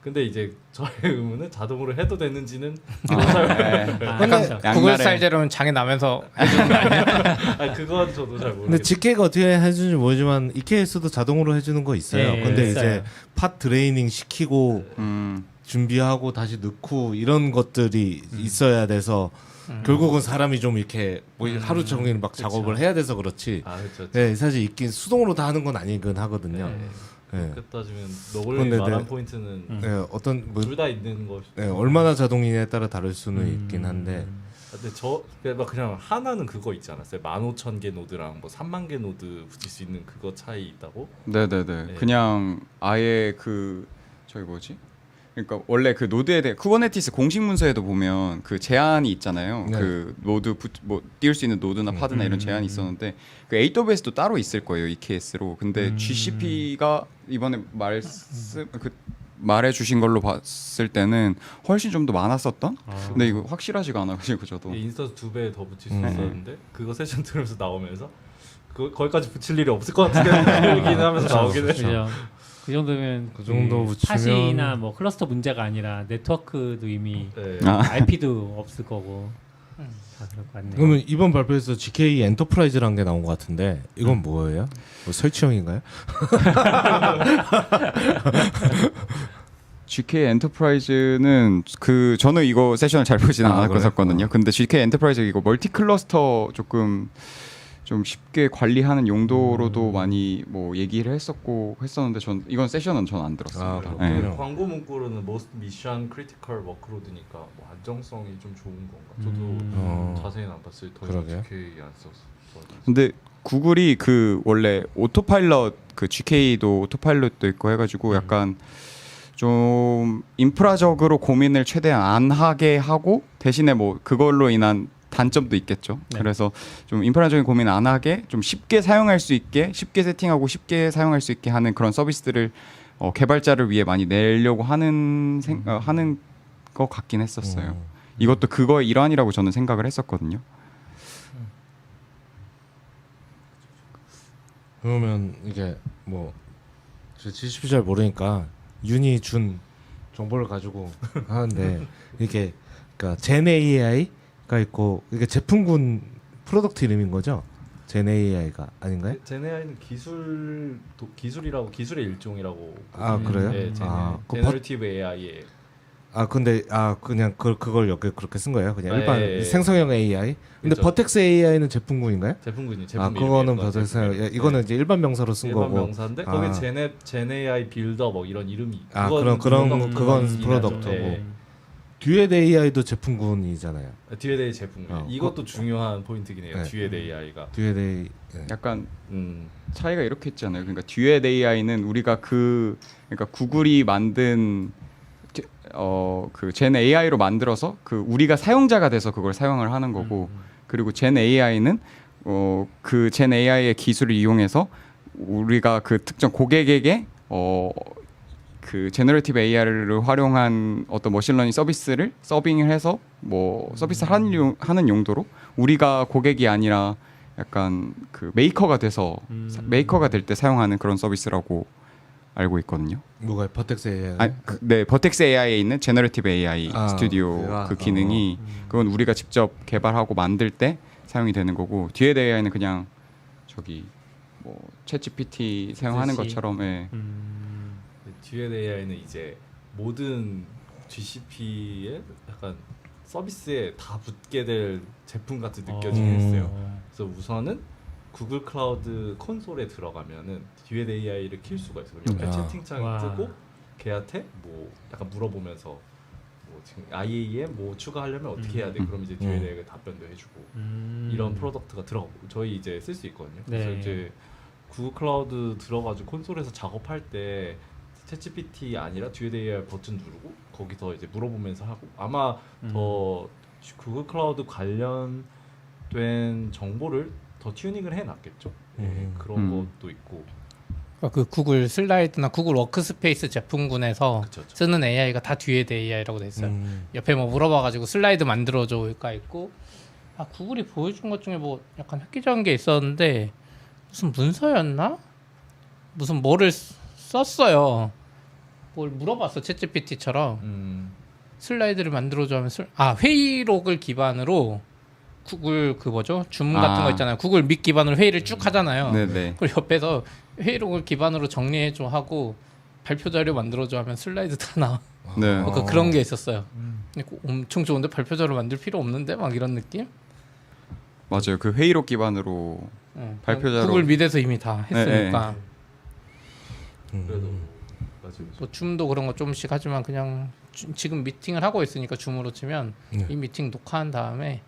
근데 이제 저의 의문은 자동으로 해도 되는지는 구글 스타일대로는 장애 나면서 해주는 거 아니에요? 그건 저도 잘 모르겠어요. 근데 GK가 어떻게 해주는지 모르지만 EKS도 자동으로 해주는 거 있어요. 네, 근데 있어요. 이제 팟 드레이닝 시키고 준비하고 다시 넣고 이런 것들이 있어야 돼서 결국은 사람이 좀 이렇게 뭐 하루 종일 막 작업을 해야 돼서 그렇지. 그렇죠. 네, 사실 있긴 수동으로 다 하는 건 아니긴 하거든요. 네. 그 따지면 넣을 근데 만한 네. 포인트는 네, 어떤 뭐, 둘 다 있는 것이. 네, 얼마나 자동이냐에 따라 다를 수는 있긴 한데. 근데 그냥 하나는 그거 있지 않았어요? 15,000개 노드랑 뭐 3만 개 노드 붙일 수 있는 그거 차이 있다고? 네네네. 네. 그냥 아예 저기 뭐지? 그러니까 원래 그 노드에 대해 쿠버네티스 공식 문서에도 보면 그 제한이 있잖아요. 네. 그 노드 띄울 수 있는 노드나 파드나 이런 제한이 있었는데 그 AWS도 따로 있을 거예요. EKS로. 근데 GCP가 이번에 말해주신 걸로 봤을 때는 훨씬 좀 더 많았었던. 근데 이거 확실하지가 않아가지고 저도. 인스턴스 2배 더 붙일 수 있었는데 그거 세션 들으면서 나오면서 거기까지 붙일 일이 없을 것 같은데 얘기는 하면서 나오긴 해요. 그죠. 그 정도면 그 정도 붙이면 팟이나 뭐 클러스터 문제가 아니라 네트워크도 이미 네. RP도 없을 거고 다 그럴 것 같네요. 그러면 이번 발표에서 GK 엔터프라이즈라는 게 나온 것 같은데 이건 뭐예요? 뭐 설치형인가요? GK 엔터프라이즈는 저는 이거 세션을 잘 보지는 않았거든요. 근데 GK 엔터프라이즈 이거 멀티 클러스터 좀 쉽게 관리하는 용도로도 많이 뭐 얘기를 했었는데 이건 세션은 전 안 들었습니다. 그렇군요. 광고 문구로는 most mission critical workload니까 뭐 안정성이 좀 좋은 건가? 저도 자세히는 안 봤어요. 더 이상 그러게요. GK 안 썼어. 근데 구글이 원래 오토파일럿 GK도 오토파일럿도 있고 해가지고 약간 좀 인프라적으로 고민을 최대한 안 하게 하고 대신에 뭐 그걸로 인한 단점도 있겠죠. 네. 그래서 좀 인프라적인 고민 안 하게 좀 쉽게 사용할 수 있게 쉽게 세팅하고 쉽게 사용할 수 있게 하는 그런 서비스들을 개발자를 위해 많이 내려고 하는 하는 것 같긴 했었어요. 이것도 그거의 일환이라고 저는 생각을 했었거든요. 그러면 이게 뭐 GCP 잘 모르니까 윤이 준 정보를 가지고 하는데 이게 그러니까 젠 AI가 있고 이게 제품군 프로덕트 이름인 거죠? 젠 AI가 아닌가요? 제네아이는 기술이라고 기술의 일종이라고. 아, 보시면 그래요? 네, 그 제너레이티브 AI의 근데 그냥 그걸 여기 그렇게 쓴 거예요? 그냥 아, 일반 예, 예. 생성형 AI. 근데 그렇죠. 버텍스 AI는 제품군인가요? 제품군이 그거는 버텍스. 이거는 이제 일반 명사로 쓴 일반 거고. 명사인데 거기 제네 AI 빌더 뭐 이런 이름이. 그건 프로덕트고. 네. 듀엣 AI도 제품군이잖아요. 듀엣 AI 제품군. 이것도 중요한 포인트긴 해요. 네. 듀엣 AI가. 듀엣 AI. 네. 약간 차이가 이렇게 있잖아요. 그러니까 듀엣 AI는 우리가 그러니까 구글이 만든 그 젠 AI로 만들어서 그 우리가 사용자가 돼서 그걸 사용을 하는 거고 그리고 젠 AI는 그 젠 AI의 기술을 이용해서 우리가 그 특정 고객에게 그 제너레이티브 AI를 활용한 어떤 머신러닝 서비스를 서빙을 해서 뭐 서비스를 하는 용도로 우리가 고객이 아니라 약간 그 메이커가 돼서 메이커가 될 때 사용하는 그런 서비스라고 알고 있거든요. 뭐가 버텍스 AI? 네, 버텍스 AI에 있는 제너레이티브 AI 스튜디오 그거야? 그 기능이 그건 우리가 직접 개발하고 만들 때 사용이 되는 거고 듀엣 AI는 그냥 저기 뭐 챗GPT 사용하는 그렇지. 것처럼 듀엣 AI는 이제 모든 GCP의 약간 서비스에 다 붙게 될 제품 같이 느껴지긴 했어요. 그래서 우선은 구글 클라우드 콘솔에 들어가면은 듀엣 AI를 킬 수가 있어요. 옆에 채팅창이 와. 뜨고 걔한테 뭐 약간 물어보면서 뭐 지금 IAM 뭐 추가하려면 어떻게 해야 돼? 그럼 이제 듀엣 AI가 답변도 해주고 이런 프로덕트가 들어가고 저희 이제 쓸 수 있거든요. 그래서 네. 이제 구글 클라우드 들어가지고 콘솔에서 작업할 때 챗GPT 아니라 듀엣 AI 버튼 누르고 거기서 이제 물어보면서 하고 아마 더 구글 클라우드 관련된 정보를 더 튜닝을 해놨겠죠. 그런 것도 있고. 그 구글 슬라이드나 구글 워크스페이스 제품군에서 그쵸. 쓰는 AI가 다 듀엣 AI라고 돼 있어요. 옆에 뭐 물어봐가지고 슬라이드 만들어줘가 있고 구글이 보여준 것 중에 뭐 약간 획기적인 게 있었는데 무슨 문서였나? 무슨 뭐를 썼어요. 뭘 물어봤어 챗GPT처럼 슬라이드를 만들어줘 하면 회의록을 기반으로 구글 그 뭐죠? 주문 같은 거 있잖아요. 구글 밋 기반으로 회의를 쭉 하잖아요. 네네. 그리고 옆에서 회의록을 기반으로 정리해줘 하고 발표 자료 만들어줘 하면 슬라이드 다 나와. 네. 그런 게 있었어요. 엄청 좋은데 발표 자료 만들 필요 없는데 막 이런 느낌? 맞아요. 그 회의록 기반으로 발표 자료 구글 밋에서 이미 다 했으니까. 그래도 맞아요. 뭐 줌도 그런 거 조금씩 하지만 그냥 지금 미팅을 하고 있으니까 줌으로 치면 이 미팅 녹화한 다음에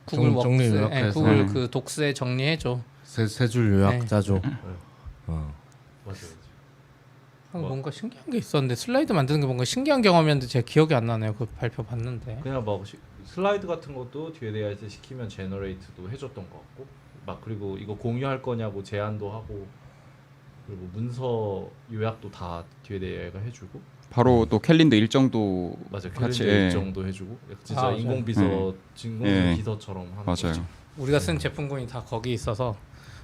구글 정리 워크스, 요약해서. 구글 그 독스에 정리해줘. 세 줄 요약 짜줘. 맞아요. 뭔가 신기한 게 있었는데 슬라이드 만드는 게 뭔가 신기한 경험이었는데 제가 기억이 안 나네요. 그 발표 봤는데. 그냥 막 슬라이드 같은 것도 듀엣 AI에서 시키면 제너레이트도 해줬던 것 같고 막 그리고 이거 공유할 거냐고 제안도 하고 그리고 문서 요약도 다 듀엣 AI가 해주고 바로 또 캘린더 일정도 맞아요. 같이, 캘린더 일정도 해주고 진짜 맞아요. 인공 비서 비서처럼 하는 맞아요. 거죠. 우리가 쓴 제품군이 다 거기 있어서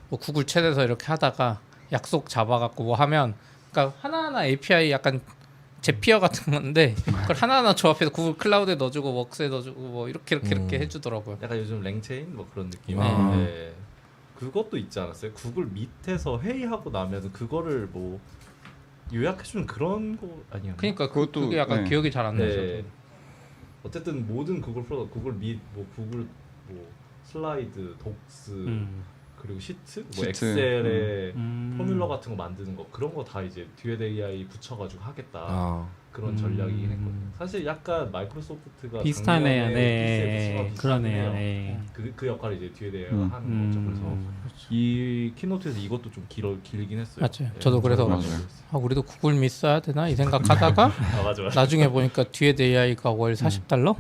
뭐 구글 챗에서 이렇게 하다가 약속 잡아갖고 뭐 하면 그러니까 하나하나 API 약간 제피어 같은 건데 그걸 하나하나 조합해서 구글 클라우드에 넣어주고 워크스에 넣어주고 뭐 이렇게 해주더라고요. 약간 요즘 랭체인 뭐 그런 느낌. 네. 네. 그것도 있지 않았어요? 구글 밑에서 회의하고 나면 그거를 뭐 요약해주는 그런 거 아니었나요? 그러니까 그것도, 그게 약간 네. 기억이 잘 안 나요. 네. 어쨌든 모든 구글 프로덕트, 구글 밋, 뭐 구글 뭐 슬라이드, 독스 그리고 시트, 뭐 시트. 엑셀에 포뮬러 같은 거 만드는 거 그런 거 다 이제 듀엣 AI 붙여가지고 하겠다 그런 전략이긴 했거든요. 사실 약간 마이크로소프트가 비슷하네요. 작년에 네, PC에 그러네요. 비슷하네요. 네. 그 역할을 이제 듀엣 AI가 하는 거죠. 그래서 이 키노트에서 이것도 좀 길긴 했어요. 맞아요. 네, 저도 그래서 맞아요. 우리도 구글 밋 써야 되나 이 생각하다가 맞아. 나중에 보니까 듀엣 AI가 월 $40?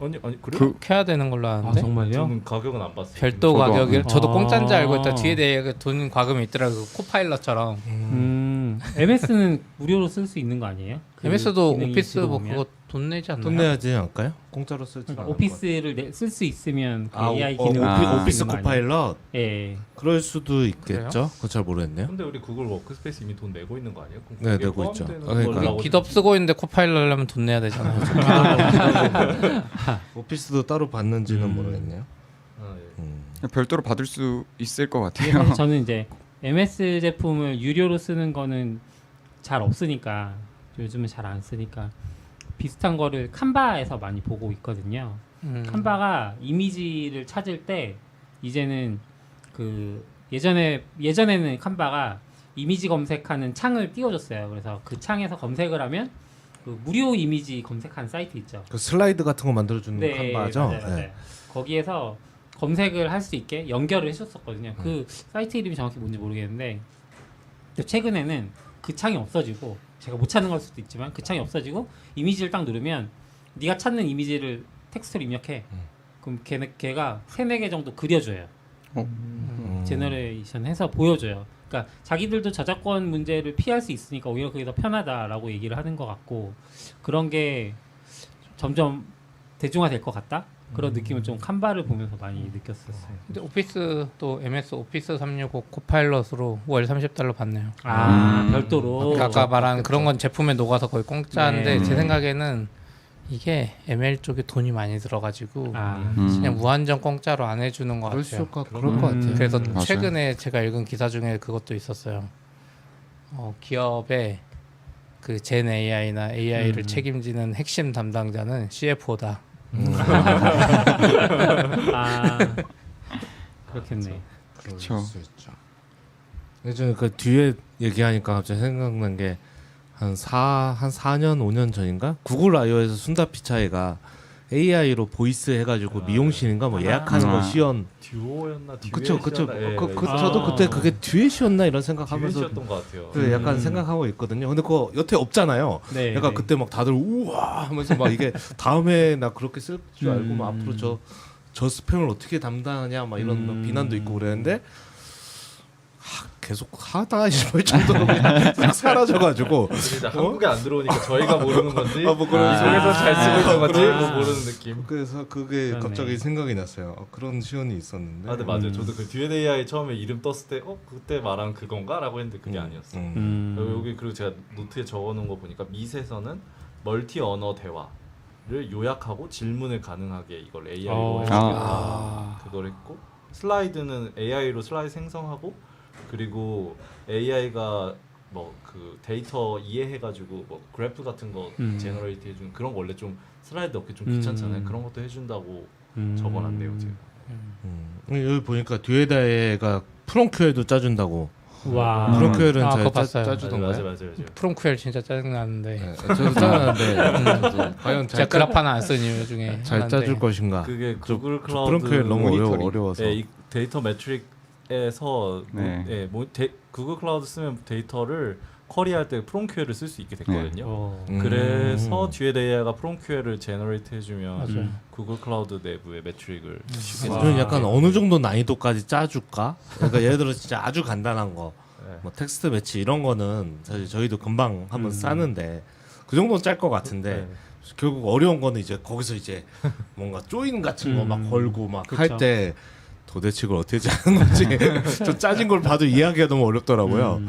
아니 그래? 그 해야 되는 걸로 아 아는데 정말요? 저는 가격은 안 봤어요. 별도 저도- 가격을 저도 아. 공짜인 줄 알고 있다. 뒤에 대해 돈 과금이 있더라고. 코파일럿처럼. MS는 무료로 쓸 수 있는 거 아니에요? 그 MS도 기능이 오피스 뭐 들어오면? 그거 돈 내지 않나요? 돈 내야지 않을까요? 공짜로 쓸지 그러니까 오피스를 쓸 수 있으면 그 아, AI 기능 오피스 코파일럿 예. 그럴 수도 그래요? 있겠죠. 그거 잘 모르겠네요. 근데 우리 구글 워크스페이스 이미 돈 내고 있는 거 아니에요? 그럼 네, 거기에 내고 있죠. 포함되는 그러니까. 걸로 기덥 쓰고 있는데 코파일럿 하려면 돈 내야 되잖아요. 오피스도 따로 받는지는 모르겠네요. 아, 예. 별도로 받을 수 있을 것 근데 같아요. 사실 저는 이제 MS 제품을 유료로 쓰는 거는 잘 없으니까 요즘은 잘 안 쓰니까 비슷한 거를 칸바에서 많이 보고 있거든요. 칸바가 이미지를 찾을 때 이제는 그 예전에는 칸바가 이미지 검색하는 창을 띄워줬어요. 그래서 그 창에서 검색을 하면 그 무료 이미지 검색하는 사이트 있죠. 그 슬라이드 같은 거 만들어주는 칸바죠. 맞아요, 맞아요. 네. 거기에서 검색을 할 수 있게 연결을 해줬었거든요. 그 사이트 이름이 정확히 뭔지 모르겠는데 근데 최근에는 그 창이 없어지고 제가 못 찾는 걸 수도 있지만 그 창이 없어지고 이미지를 딱 누르면 네가 찾는 이미지를 텍스트로 입력해. 그럼 걔가 3-4개 정도 그려줘요. 제너레이션 해서 보여줘요. 그러니까 자기들도 저작권 문제를 피할 수 있으니까 오히려 그게 더 편하다라고 얘기를 하는 것 같고 그런 게 점점 대중화될 것 같다? 그런 느낌을 좀 칸바를 보면서 많이 느꼈었어요. 근데 오피스 또 MS 오피스 365 코파일럿으로 월 $30 받네요. 아 별도로 아까 말한 그런 건 제품에 녹아서 거의 공짜인데 네. 제 생각에는 이게 ML 쪽에 돈이 많이 들어가지고 아, 그냥 무한정 공짜로 안 해주는 것 같아요. 그럴 것 같아요. 그래서 맞아요. 최근에 제가 읽은 기사 중에 그것도 있었어요. 기업의 그 젠 AI나 AI를 책임지는 핵심 담당자는 CFO다. 아 그렇겠네. 그쵸. 수 있죠. 예전에 그 뒤에 얘기하니까 갑자기 생각난 게 한 4년 5년 전인가 구글 I/O에서 순다 피차이가 AI로 보이스 해가지고 미용실인가 뭐 예약하는 거 시연. 듀오였나 그쵸. 예, 저도 그때 그게 듀엣이었나 이런 생각하면서 듀엣이었던 것 같아요. 그 약간 생각하고 있거든요. 근데 그거 여태 없잖아요. 네, 약간 네. 그때 막 다들 우와 하면서 막 이게 다음에 나 그렇게 쓸 줄 알고 막 앞으로 저 스팸을 어떻게 담당하냐 막 이런 막 비난도 있고 그랬는데 계속 하다가 싶을 정도로 그냥 싹 사라져가지고 근데 한국에 안 들어오니까 저희가 모르는 건지 뭐 그런 이 속에서 잘 쓰고 있는 건지 그런- 뭐 모르는 느낌. 그래서 그게 그러네. 갑자기 생각이 났어요. 그런 시연이 있었는데. 아, 근데 맞아요. 저도 그 듀엣 AI 처음에 이름 떴을 때 그때 말한 그건가라고 했는데 그게 아니었어. 여기 그리고 제가 노트에 적어놓은 거 보니까 밋에서는 멀티 언어 대화를 요약하고 질문을 가능하게 이걸 AI로 해주겠다. 그걸 했고 슬라이드는 AI로 슬라이드 생성하고 그리고 AI가 뭐 그 데이터 이해해가지고 뭐 그래프 같은 거 제너레이트 해주는 그런 거 원래 좀 슬라이드 넣기 좀 귀찮잖아요. 그런 것도 해준다고 적어놨네요 제가. 여기 보니까 듀에다에가 프롬QL도 짜준다고. 와. 프롬QL은 아, 잘 그거 봤어요. 짜주던가요? 맞아요. 프롬QL 진짜 짜증나는데 네, 저도 짜는데 과연 제가 그래프는 안 쓴 이유 중에 잘 하나인데 짜줄 것인가? 그게 저 구글 클라우드 프롬QL 너무 모니터링. 어려워서. 이 데이터 매트릭에서 네. 구글 클라우드 쓰면 데이터를 쿼리할 때 프롬QL을 쓸 수 있게 됐거든요. 네. 그래서 듀엣 AI가 프롬QL을 제너레이트 해주면 맞아요. 구글 클라우드 내부의 매트릭을 쉽게 저는 약간 어느 정도 난이도까지 짜줄까? 그러니까 예를 들어 진짜 아주 간단한 거, 네. 뭐 텍스트 매치 이런 거는 사실 저희도 금방 한번 싸는데 그 정도는 짤 것 같은데 네. 결국 어려운 거는 이제 거기서 이제 뭔가 조인 같은 거 막 걸고 막 그쵸. 할 때 도대체 이걸 어떻게 짜는 건지 저 짜진 걸 봐도 이해하기가 너무 어렵더라고요.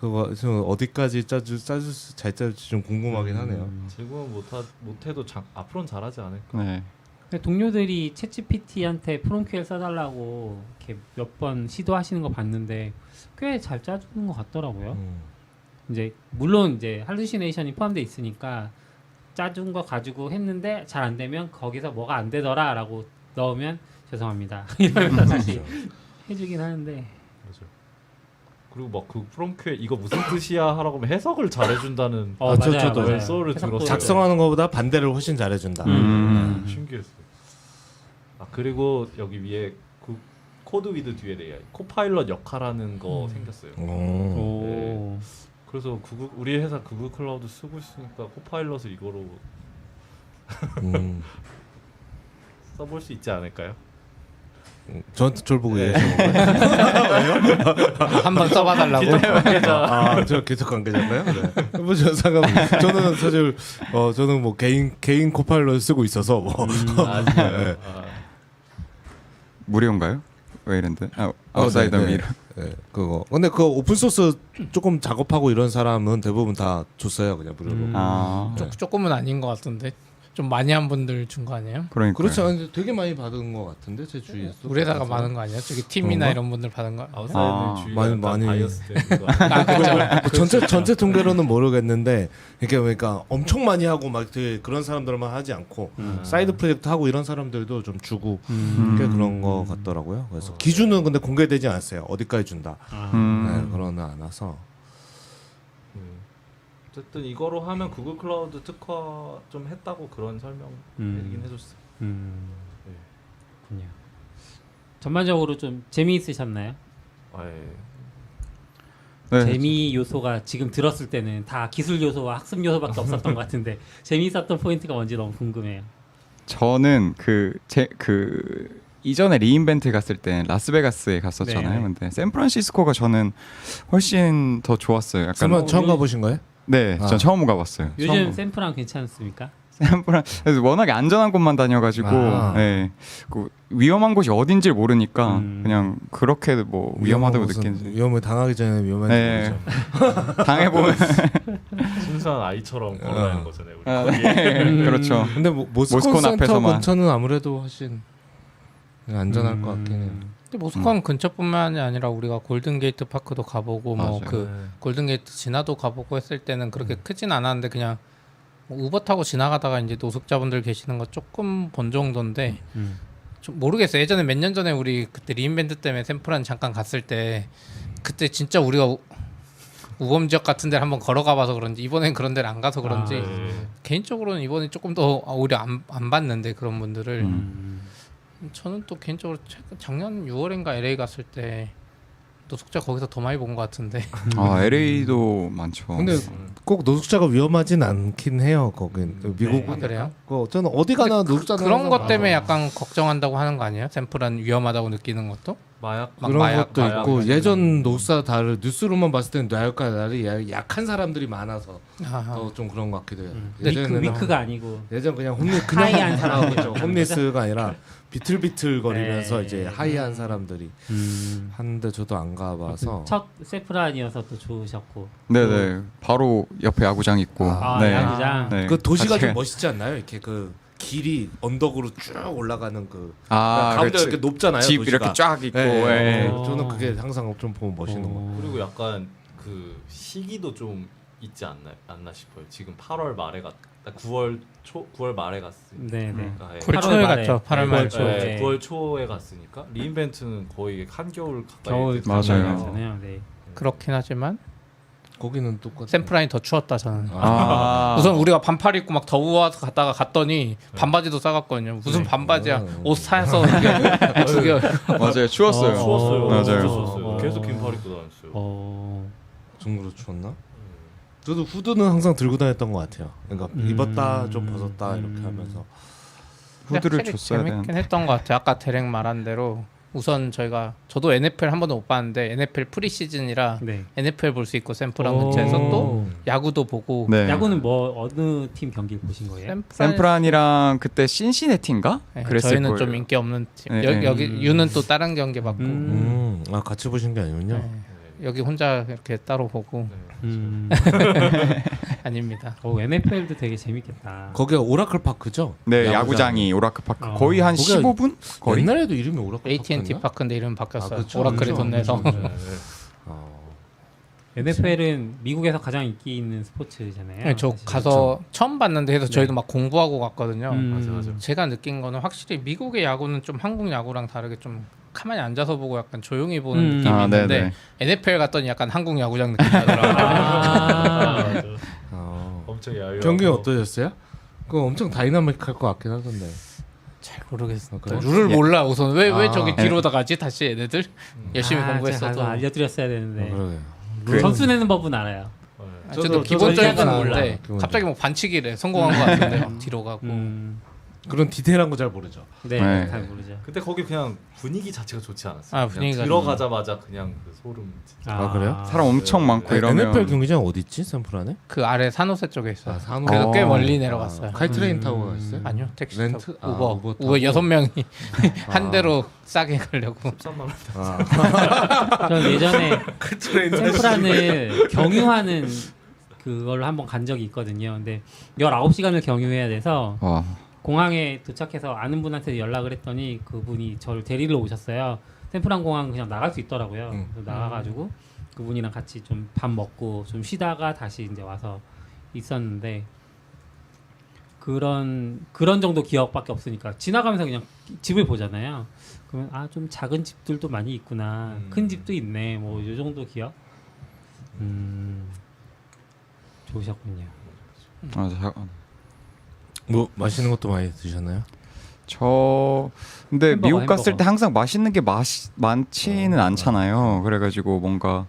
그거 좀 어디까지 잘 짜줄지 좀 궁금하긴 하네요. 지금은 못해도 앞으로는 잘하지 않을까. 네. 근데 동료들이 챗GPT한테 프롬QL 써달라고 이렇게 몇 번 시도하시는 거 봤는데 꽤 잘 짜주는 것 같더라고요. 이제 물론 이제 할루시네이션이 포함돼 있으니까 짜준 거 가지고 했는데 잘 안 되면 거기서 뭐가 안 되더라라고 넣으면 죄송합니다 이러면서 다시 해주긴 하는데 맞아. 그리고 막 그 프롬QL 이거 무슨 뜻이야 하라고 하면 해석을 잘해준다는 저도 썰을 들었어요. 작성하는 것보다 반대를 훨씬 잘해준다. 신기했어요. 그리고 여기 위에 그 코드 위드 듀엣 AI 코파일럿 역할하는 거 생겼어요. 오. 그래서 우리 회사 구글 클라우드 쓰고 있으니까 코파일럿을 이거로 써볼 수 있지 않을까요? 저한테 저를 보고 네. 얘기하시는 거예요? 한번 써봐달라고. 저 기숙 관계자인가요? 네. 뭐 저 상관. 저는 사실 저는 뭐 개인 코파일럿 쓰고 있어서 뭐. 아니요. 무료인가요? 웨이랜드? 아웃사이더 네, 네. 미러. 네, 그거. 근데 그 오픈 소스 조금 작업하고 이런 사람은 대부분 다 줬어요, 그냥 무료로. 아, 조금은 아닌 것 같은데 좀 많이 한 분들 준 거 아니에요? 그러니까. 그렇죠. 근데 되게 많이 받은 것 같은데 제 주위에서. 우리다가 많은 거 아니야? 저기 팀이나 그런가? 이런 분들 받은 거. 아웃사이더 주위가 많이- 많이- 바이어스 되는 거. 아 그렇죠. 뭐 전체 통계로는 모르겠는데 이게 그러니까 엄청 많이 하고 막 되게 그런 사람들만 하지 않고 사이드 프로젝트 하고 이런 사람들도 좀 주고 꽤 그런 거 같더라고요. 그래서 기준은 근데 공개되지 않았어요. 어디까지 준다. 네, 그러는 않아서. 어쨌든 이거로 하면 구글 클라우드 특화 좀 했다고 그런 설명 얘기는 해줬어요. 그렇군요. 전반적으로 좀 재미있으셨나요? 아, 예. 네. 재미 요소가 지금 들었을 때는 다 기술 요소와 학습 요소밖에 없었던 것 같은데 재미있었던 포인트가 뭔지 너무 궁금해요. 저는 그 이전에 리인벤트 갔을 때 라스베가스에 갔었잖아요. 네. 근데 샌프란시스코가 저는 훨씬 더 좋았어요. 약간 설마 처음 가보신 거예요? 네, 전 처음 가봤어요. 요즘 샌프란 괜찮습니까? 샌프란 그래서 워낙에 안전한 곳만 다녀가지고 아. 네, 그 위험한 곳이 어딘지 모르니까 그냥 그렇게 뭐 위험하다고 무슨 느끼는지 위험을 당하기 전에 위험한지 네. 모르죠. 당해보면 순수한 아이처럼 걸어다니는 거잖아요. 우리. 아, 네. 그렇죠. 근데 모스콘 모스콘 센터 앞에서만. 근처는 아무래도 훨씬 안전할 것 같긴 해요. 근데 모스콘 근처뿐만이 아니라 우리가 골든게이트 파크도 가보고 뭐 맞아요. 그 골든게이트 진화도 가보고 했을 때는 그렇게 크진 않았는데 그냥 뭐 우버 타고 지나가다가 이제 노숙자분들 계시는 거 조금 본 정도인데 좀 모르겠어요. 예전에 몇 년 전에 우리 그때 리인벤트 때문에 샌프란 잠깐 갔을 때 그때 진짜 우리가 우범 지역 같은 데를 한번 걸어가봐서 그런지 이번엔 그런 데를 안 가서 그런지 개인적으로는 이번에 조금 더 오히려 안 봤는데 그런 분들을 저는 또 개인적으로 작년 6월인가 LA 갔을 때 노숙자 거기서 더 많이 본 것 같은데. 아 LA도 많죠. 근데 꼭 노숙자가 위험하진 않긴 해요. 거긴 미국은 그래요? 저는 어디 가나 노숙자 그런 것 때문에 약간 걱정한다고 하는 거 아니에요? 샌프란 위험하다고 느끼는 것도? 마약 막 그런 마약, 것도 마약 있고 관련. 예전 노숙자 다를 뉴스로만 봤을 때는 뇌혈과 날이 약한 사람들이 많아서 아하. 좀 그런 것 같기도 해요. 위크가 아니고 예전 그냥 그냥 하이한 사람. 그렇죠. 홈리스가 아니라 비틀비틀거리면서 네. 이제 하이한 사람들이 하는데 저도 안 가봐서 첫 샌프란이어서 또 좋으셨고 네네 바로 옆에 야구장 있고 네. 야구장. 네. 그 도시가 같이 좀 멋있지 않나요? 이렇게 그 길이 언덕으로 쭉 올라가는 그 아, 가운데가 그렇지. 이렇게 높잖아요. 집 도시가. 이렇게 쫙 있고 예, 예. 저는 그게 항상 좀 보면 멋있는 거. 그리고 약간 그 시기도 좀 있지 않나 싶어요. 지금 8월 말에 9월 말에 갔으니까. 네네. 9월 초에 갔죠. 8월 말 초에. 네, 9월 초에 갔으니까 리인벤트는 거의 한겨울 가까이 겨울 맞아요. 가잖아요. 네. 그렇긴 하지만 거기는 똑같아. 샌프란이 더 추웠다 저는. 아. 우선 우리가 반팔 입고 막 더워서 갔더니 반바지도 싸갔거든요. 무슨 반바지야? 옷 사서 이게 두 개. 맞아요 추웠어요. 추웠어요. 맞아요. 진짜 추웠어요. 계속 긴팔 입고 다녔어요. 그 정도로 추웠나? 저도 후드는 항상 들고 다녔던 것 같아요. 그러니까 입었다 좀 벗었다 이렇게 하면서. 후드를 확실히 줬어야 재밌긴 되는데. 했던 것 같아요. 아까 대랭 말한 대로 우선 저도 NFL 한 번도 못 봤는데 NFL 프리시즌이라 네. NFL 볼 수 있고 샌프란 근처에서 또 야구도 보고 네. 야구는 뭐 어느 팀 경기를 보신 거예요? 샌프란이랑 그때 신시내티인가? 네, 그랬을 저희는 거예요. 좀 인기 없는 팀. 네, 네. 여기 유는 또 다른 경기 봤고 같이 보신 게 아니군요. 네. 여기 혼자 이렇게 따로 보고 아닙니다. NFL도 되게 재밌겠다. 거기가 오라클 파크죠? 네 야구장. 야구장이 오라클 파크 거의 한 거기가 15분 거리. 옛날에도 이름이 오라클 AT&T 파크였나? 파크인데 이름 바뀌었어요. 그쵸, 오라클이 그쵸. 돈 내서. NFL은 미국에서 가장 인기 있는 스포츠잖아요. 네, 저 사실. 가서 처음 봤는데 해서 저희도 막 공부하고 갔거든요. 맞아. 제가 느낀 거는 확실히 미국의 야구는 좀 한국 야구랑 다르게 좀 가만히 앉아서 보고 약간 조용히 보는 느낌이 아, 있는데 네네. NFL 갔더니 약간 한국 야구장 느낌이 나더라고요. 맞아. 어. 엄청 야유. 경기 어떠셨어요? 그거 엄청 다이나믹할 것 같긴 하던데. 잘 모르겠어요. 그래요? 룰을 몰라 우선 왜 아, 저기 뒤로 다 가지 다시 얘네들 열심히 제가 공부했어도 가서 알려드렸어야 되는데 그러게요. 점수 내는 법은 알아요. 저도 저도 기본적인 건 전략은 아는데 몰라요. 갑자기 뭐 반칙이래 성공한 거 같은데 막 뒤로 가고 그런 디테일한 거 잘 모르죠. 네, 네. 잘 모르죠. 근데 거기 그냥 분위기 자체가 좋지 않았어요. 아, 그냥 분위기가 들어가자마자 그냥 그 소름. 진짜. 아, 그래요? 사람 엄청 많고 이러면 NFL 경기장 어디 있지? 샌프란에? 그 아래 산호세 쪽에 있어요. 아, 산호. 그래서 꽤 어. 멀리 내려갔어요. 카이트레인 타고 있어요? 아니요, 택시 렌트? 타고. 아, 우버 우버 타고? 우버 6명이 한 대로 싸게 가려고. 13만 원. 저는 예전에 카이트레인 샌프란을 경유하는 그걸 한번 간 적이 있거든요. 근데 19시간을 경유해야 돼서 와. 공항에 도착해서 아는 분한테 연락을 했더니 그분이 저를 데리러 오셨어요. 샌프란 공항 그냥 나갈 수 있더라고요. 그래서 나가가지고 그분이랑 같이 좀 밥 먹고 좀 쉬다가 다시 이제 와서 있었는데 그런 정도 기억밖에 없으니까 지나가면서 그냥 집을 보잖아요. 그러면 아 좀 작은 집들도 많이 있구나, 큰 집도 있네, 뭐 이 정도 기억. 좋으셨군요. 뭐 맛있는 것도 많이 드셨나요? 저 근데 햄버거, 미국 갔을 햄버거. 때 항상 맛있는 게 많지는 않잖아요. 그래가지고 뭔가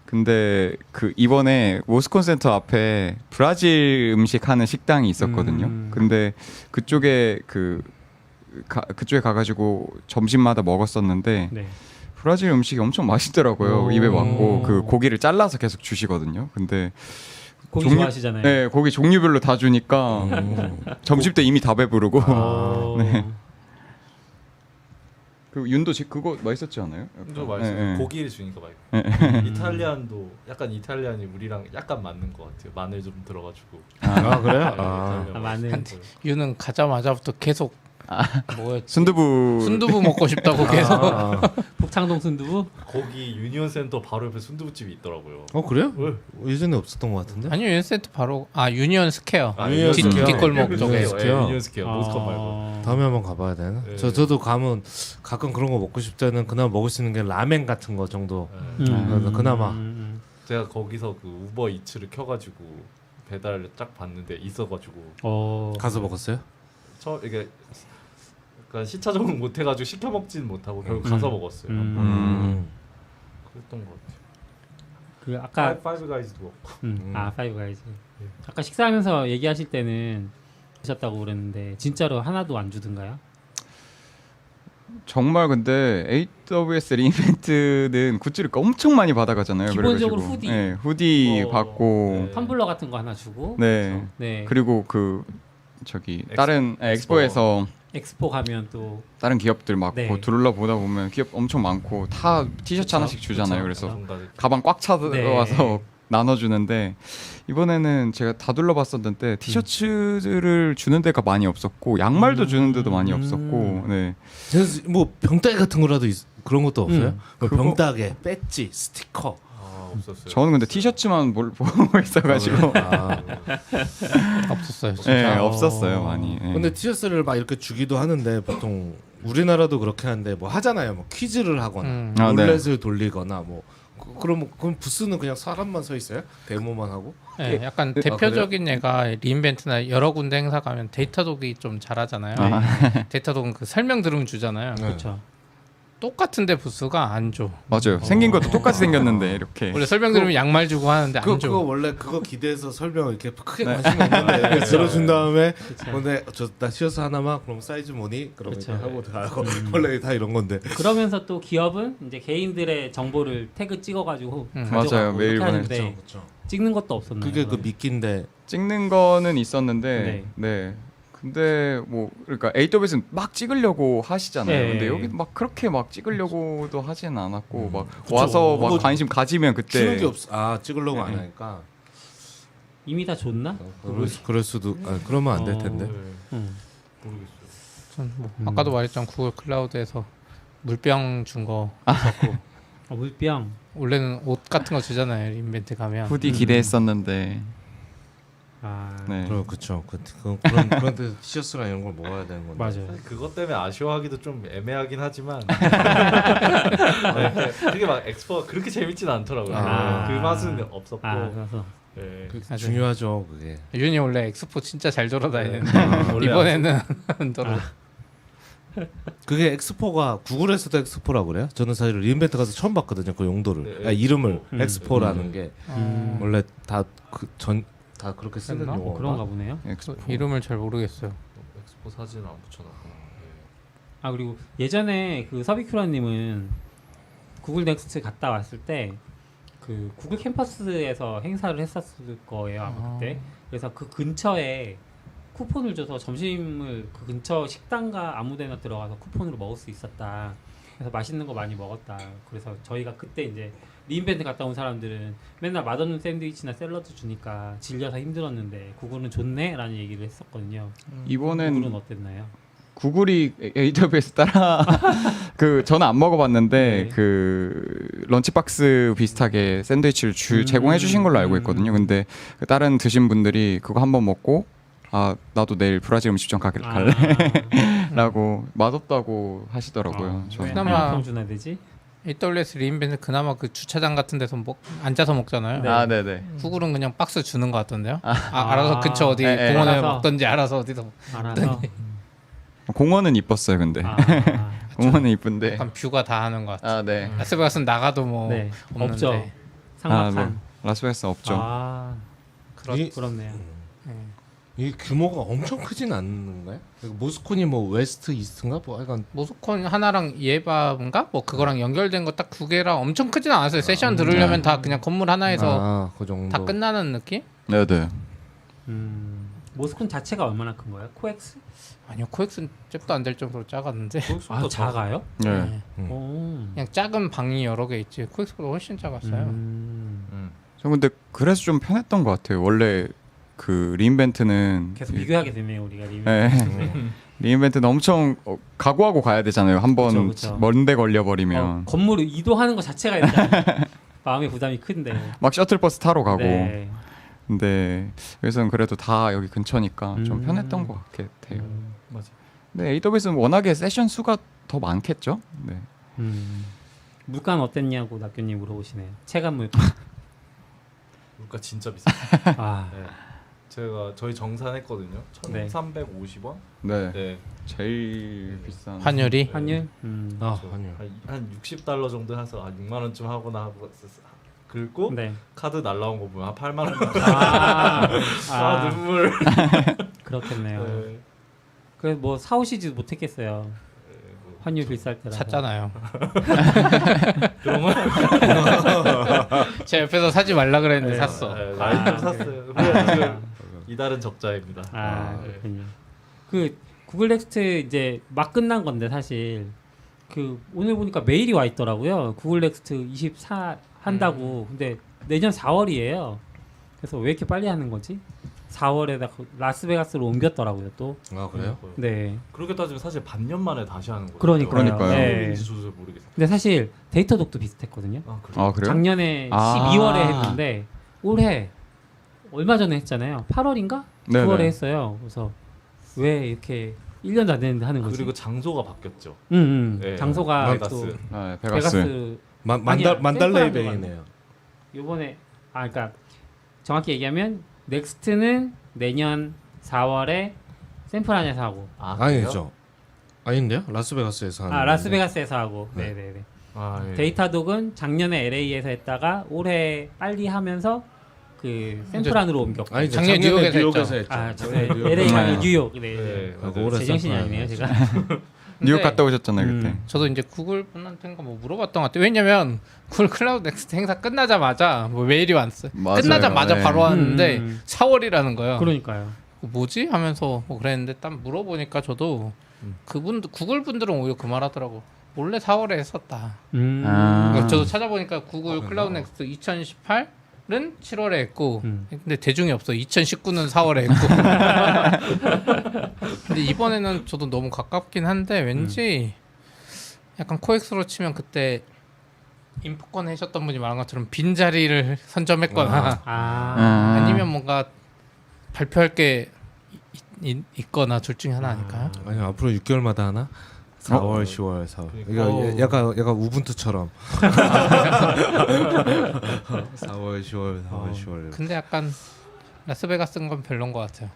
근데 그 이번에 모스콘 센터 앞에 브라질 음식 하는 식당이 있었거든요. 근데 그쪽에 그쪽에 가가지고 점심마다 먹었었는데 네. 브라질 음식이 엄청 맛있더라고요. 오. 입에 맞고 그 고기를 잘라서 계속 주시거든요. 근데 고기 종류- 좋아하시잖아요. 네 고기 종류별로 다 주니까 점심 때 이미 다 배부르고 네. 그 윤도 그거 맛있었지 않아요? 좀 맛있어요. 네, 네. 고기를 주니까 맛있고. 이탈리안도 약간 이탈리안이 우리랑 약간 맞는 것 같아요. 마늘 좀 들어가지고. 아 그래요? 네, 아. 이탈리안 마늘. 맛있어요. 유는 가자마자부터 계속 뭐였지? 순두부 먹고 싶다고 계속. 북창동 순두부? 거기 유니온 센터 바로 옆에 순두부집이 있더라고요. 어 그래요? 왜? 예전에 없었던 것 같은데? 아니요, 유니센트 바로 유니온 스퀘어. 유니온 스퀘어. 뒷골목 쪽에. 유니온 스퀘어. 유니온 스퀘어. 모스콘 말고. 다음에 한번 가봐야 되나? 네. 저도 가면 가끔 그런 거 먹고 싶을 때는 그나마 먹을 수 있는 게 라멘 같은 거 정도. 그나마. 제가 거기서 그 우버 이츠를 켜가지고 배달을 쫙 봤는데 있어가지고 가서 먹었어요? 이게 약간 시차 적응 못해가지고 시켜 먹지는 못하고 결국 가서 먹었어요. 음. 그랬던 것 같아요. 그 아까 파이브 가이즈도 먹고. 파이브 가이즈. 아까 식사하면서 얘기하실 때는 드셨다고 그랬는데 진짜로 하나도 안 주던가요? 정말 근데 AWS 리인벤트는 굿즈를 엄청 많이 받아가잖아요. 기본적으로 그래가지고. 후디. 네, 후디 받고 네. 텀블러 같은 거 하나 주고. 네. 네. 그리고 다른 엑스포에서 엑스포 가면 또 다른 기업들 막 네. 둘러 보다 보면 기업 엄청 많고 다 티셔츠 하나씩 주잖아요. 그래서 전문가들. 가방 꽉 차서 네. 나눠주는데 이번에는 제가 다 둘러봤었는데 티셔츠를 주는 데가 많이 없었고 양말도 주는 데도 많이 없었고 네. 뭐 병따개 같은 거라도 그런 것도 없어요? 뭐 그거- 병따개, 배지, 스티커. 없었어요. 저는 근데 티셔츠만 보고 있어가지고 아, 없었어요. 진짜. 네, 없었어요 많이. 네. 근데 티셔츠를 막 이렇게 주기도 하는데 보통 우리나라도 그렇게 하는데 뭐 하잖아요. 뭐 퀴즈를 하거나 아, 네. 룰렛을 돌리거나 뭐 그럼 부스는 그냥 사람만 서 있어요? 데모만 하고? 네, 약간 대표적인 예가 리인벤트나 여러 군데 행사 가면 데이터독이 좀 잘하잖아요. 데이터독은 그 설명 들으면 주잖아요. 네. 그렇죠. 똑같은데 부스가 안 줘. 맞아요. 생긴 것도 똑같이 생겼는데 이렇게. 원래 설명 들으면 양말 주고 하는데 안 그거 줘. 원래 그거 기대해서 설명을 이렇게 크게 관심 없는데 이렇게 들어준 다음에 근데 나 티셔츠 하나만 그럼 사이즈 뭐니? 그럼 이렇게 그쵸. 하고 가고 원래 다 이런 건데 그러면서 또 기업은 이제 개인들의 정보를 태그 찍어가지고 가져가고 맞아요. 메일 이렇게 하는데 보내죠. 그렇죠. 찍는 것도 없었나요? 그게 그 미끼인데 찍는 거는 있었는데 네. 근데 뭐 그러니까 AWS는 막 찍으려고 하시잖아요. 네. 근데 여기 막 그렇게 막 찍으려고도 하지는 않았고 막 와서 막 그거 관심 가지면 주는 그때 게 없어. 아 찍으려고 안 하니까 이미 다 줬나? 그럴 수도 그러면 안 될 텐데. 모르겠어요. 전 뭐 아까도 말했지만 구글 클라우드에서 물병 준 거 있었고 물병. 원래는 옷 같은 거 주잖아요. 리인벤트 가면. 후디 기대했었는데 아 네. 그렇죠. 그런 데 티셔츠랑 이런 걸 먹어야 되는 건데. 맞아요. 사실 그것 때문에 아쉬워하기도 좀 애매하긴 하지만 네, 그게 막 엑스포가 그렇게 재밌진 않더라고요. 아. 그 맛은 없었고 그래서 네. 그 중요하죠 그게. 윤이 원래 엑스포 진짜 잘 돌아다니는데 원래 이번에는 안 돌아. 그게 엑스포가 구글에서도 엑스포라고 그래요? 저는 사실 리인벤트 가서 처음 봤거든요. 그 용도를. 네, 이름을 엑스포. 엑스포라는 게 원래 다 그렇게 쓰는 했나? 용어가. 그런가 보네요. 엑스포. 이름을 잘 모르겠어요. 사진을 안 붙여놨구나. 아 그리고 예전에 그 서비큐라님은 구글 넥스트 갔다 왔을 때 그 구글 캠퍼스에서 행사를 했었을 거예요 아마 그때. 그래서 그 근처에 쿠폰을 줘서 점심을 그 근처 식당가 아무데나 들어가서 쿠폰으로 먹을 수 있었다. 그래서 맛있는 거 많이 먹었다. 그래서 저희가 그때 이제 리인벤트 갔다 온 사람들은 맨날 맛없는 샌드위치나 샐러드 주니까 질려서 힘들었는데 구글은 좋네라는 얘기를 했었거든요. 이번엔 구글은 어땠나요? 구글이 AWS 따라 그 저는 안 먹어봤는데 네. 그 런치박스 비슷하게 샌드위치를 제공해 주신 걸로 알고 있거든요. 근데 그 다른 드신 분들이 그거 한번 먹고 아 나도 내일 브라질 음식점 갈래 라고 맛없다고 하시더라고요. 저. 그나마- 평 주나 되지? AWS 리인벤트 그나마 그 주차장 같은 데서 앉아서 먹잖아요. 네. 아 네네. 구글은 그냥 박스 주는 것 같던데요. 알아서 근처 어디 네, 네. 공원에 알아서. 먹던지 알아서 어디서 알아서. 공원은 이뻤어요. 근데 아, 공원은 이쁜데. 약간 뷰가 다 하는 것 같아요. 아 네. 라스베가스는 나가도 뭐 네. 없는데. 없죠. 상막한. 아, 뭐, 라스베가스 없죠. 아, 부럽네요. 이 규모가 엄청 크진 않는가요? 모스콘이 뭐 웨스트 이스트인가 뭐 약간 모스콘 하나랑 예바인가 뭐 그거랑 연결된 거 딱 두 개랑 엄청 크진 않았어요. 세션 들으려면 다 그냥 건물 하나에서 그 정도. 다 끝나는 느낌? 네네. 모스콘 자체가 얼마나 큰 거예요? 코엑스? 아니요, 코엑스는 잽도 안 될 정도로 작았는데 아, 작아요? 네. 오. 그냥 작은 방이 여러 개 있지. 코엑스보다 훨씬 작았어요. 저 근데 그래서 좀 편했던 것 같아요. 원래 그 리인벤트는 계속 비교하게 되네요 우리가 리뷰. 네. 리인벤트는 엄청 각오하고 가야 되잖아요. 한번 그쵸. 먼데 걸려버리면 건물을 이동하는 것 자체가 일단 마음의 부담이 큰데. 막 셔틀버스 타러 가고. 네. 근데 여기서는 그래도 다 여기 근처니까 좀 편했던 것 같게 돼요. 맞아. 근데 AWS는 워낙에 세션 수가 더 많겠죠. 네. 물가는 어땠냐고 낙교님 물어보시네요. 체감 물가. 물가 진짜 비싸. 아, 네. 제가 저희 정산했거든요. 네. 1,350원. 네. 네. 제일 비싼 환율이 환율? 환율. 한 $60 정도 해서 6만 원쯤 하거나 하고 긁고 네. 카드 날라온 거 보면 한 8만 원. 아, 눈물. 그렇겠네요. 네. 그래서 뭐 사오시지도 못했겠어요. 환율 비쌀 때라. 샀잖아요. 그러면 제 옆에서 사지 말라 그랬는데 샀어. 나이 좀 샀어요. 그래 지금 이달은 적자입니다. 아, 네. 그렇군요. 그 구글 넥스트 이제 막 끝난 건데 사실 그 오늘 보니까 메일이 와 있더라고요. 구글 넥스트 24 한다고. 근데 내년 4월이에요. 그래서 왜 이렇게 빨리 하는 거지? 4월에다 라스베가스로 옮겼더라고요 또. 아 그래요? 네. 그렇게 따지면 사실 반년 만에 다시 하는 거예요. 그러니까요. 네. 인지 조절 모르겠어요. 근데 사실 데이터독도 비슷했거든요. 아 그래요? 아 그래요? 작년에 아. 12월에 했는데 올해 얼마 전에 했잖아요. 8월인가? 네네. 9월에 했어요. 그래서 왜 이렇게 1년도 안 됐는데 하는 거지? 그리고 장소가 바뀌었죠. 네. 네. 장소가 베가스. 또 네, 베가스 베가스. 아니야, 만달레이 샌프란도 베이네요. 요번에 그러니까 정확히 얘기하면 넥스트는 내년 4월에 샌프란에서 하고 아니죠. 아닌데요? 라스베가스에서 하는. 라스베가스에서 하고 네. 네네네. 아, 예. 데이터독은 작년에 LA에서 했다가 올해 빨리 하면서 그 샌프란으로 옮겼고 아니죠. 작년 뉴욕에서 했죠. 아, 작년 네. 뉴욕. LA가 아니고 네. 뉴욕. 네. 네, 네. 맞아요. 올해 제정신이 샌프란. 아니네요, 제가. 뉴욕 근데 갔다 오셨잖아요 그때. 저도 이제 구글 분한테인가 뭐 물어봤던 것 같아요. 왜냐면 구글 클라우드 넥스트 행사 끝나자마자 뭐 메일이 왔어요. 맞아요. 끝나자마자 네. 바로 왔는데 4월이라는 거예요. 그러니까요. 뭐지 하면서 뭐 그랬는데 딱 물어보니까 저도 구글 분들은 오히려 그 말하더라고. 원래 4월에 했었다. 아. 그러니까 저도 찾아보니까 구글 클라우드 넥스트 2018은 7월에 했고 근데 대중이 없어. 2019는 4월에 했고. 근데 이번에는 저도 너무 가깝긴 한데 왠지 약간 코엑스로 치면 그때 인포권 하셨던 분이 말한 것처럼 빈자리를 선점했거나 아니면 뭔가 발표할 게 있거나 둘 중에 하나 아닐까요? 아니 앞으로 6개월마다 하나? 4월, 10월, 4월. 이거 약간 우분투처럼. 4월, 10월, 4월, 10월. 근데 약간 라스베가스 쓴 건 별론 것 같아요.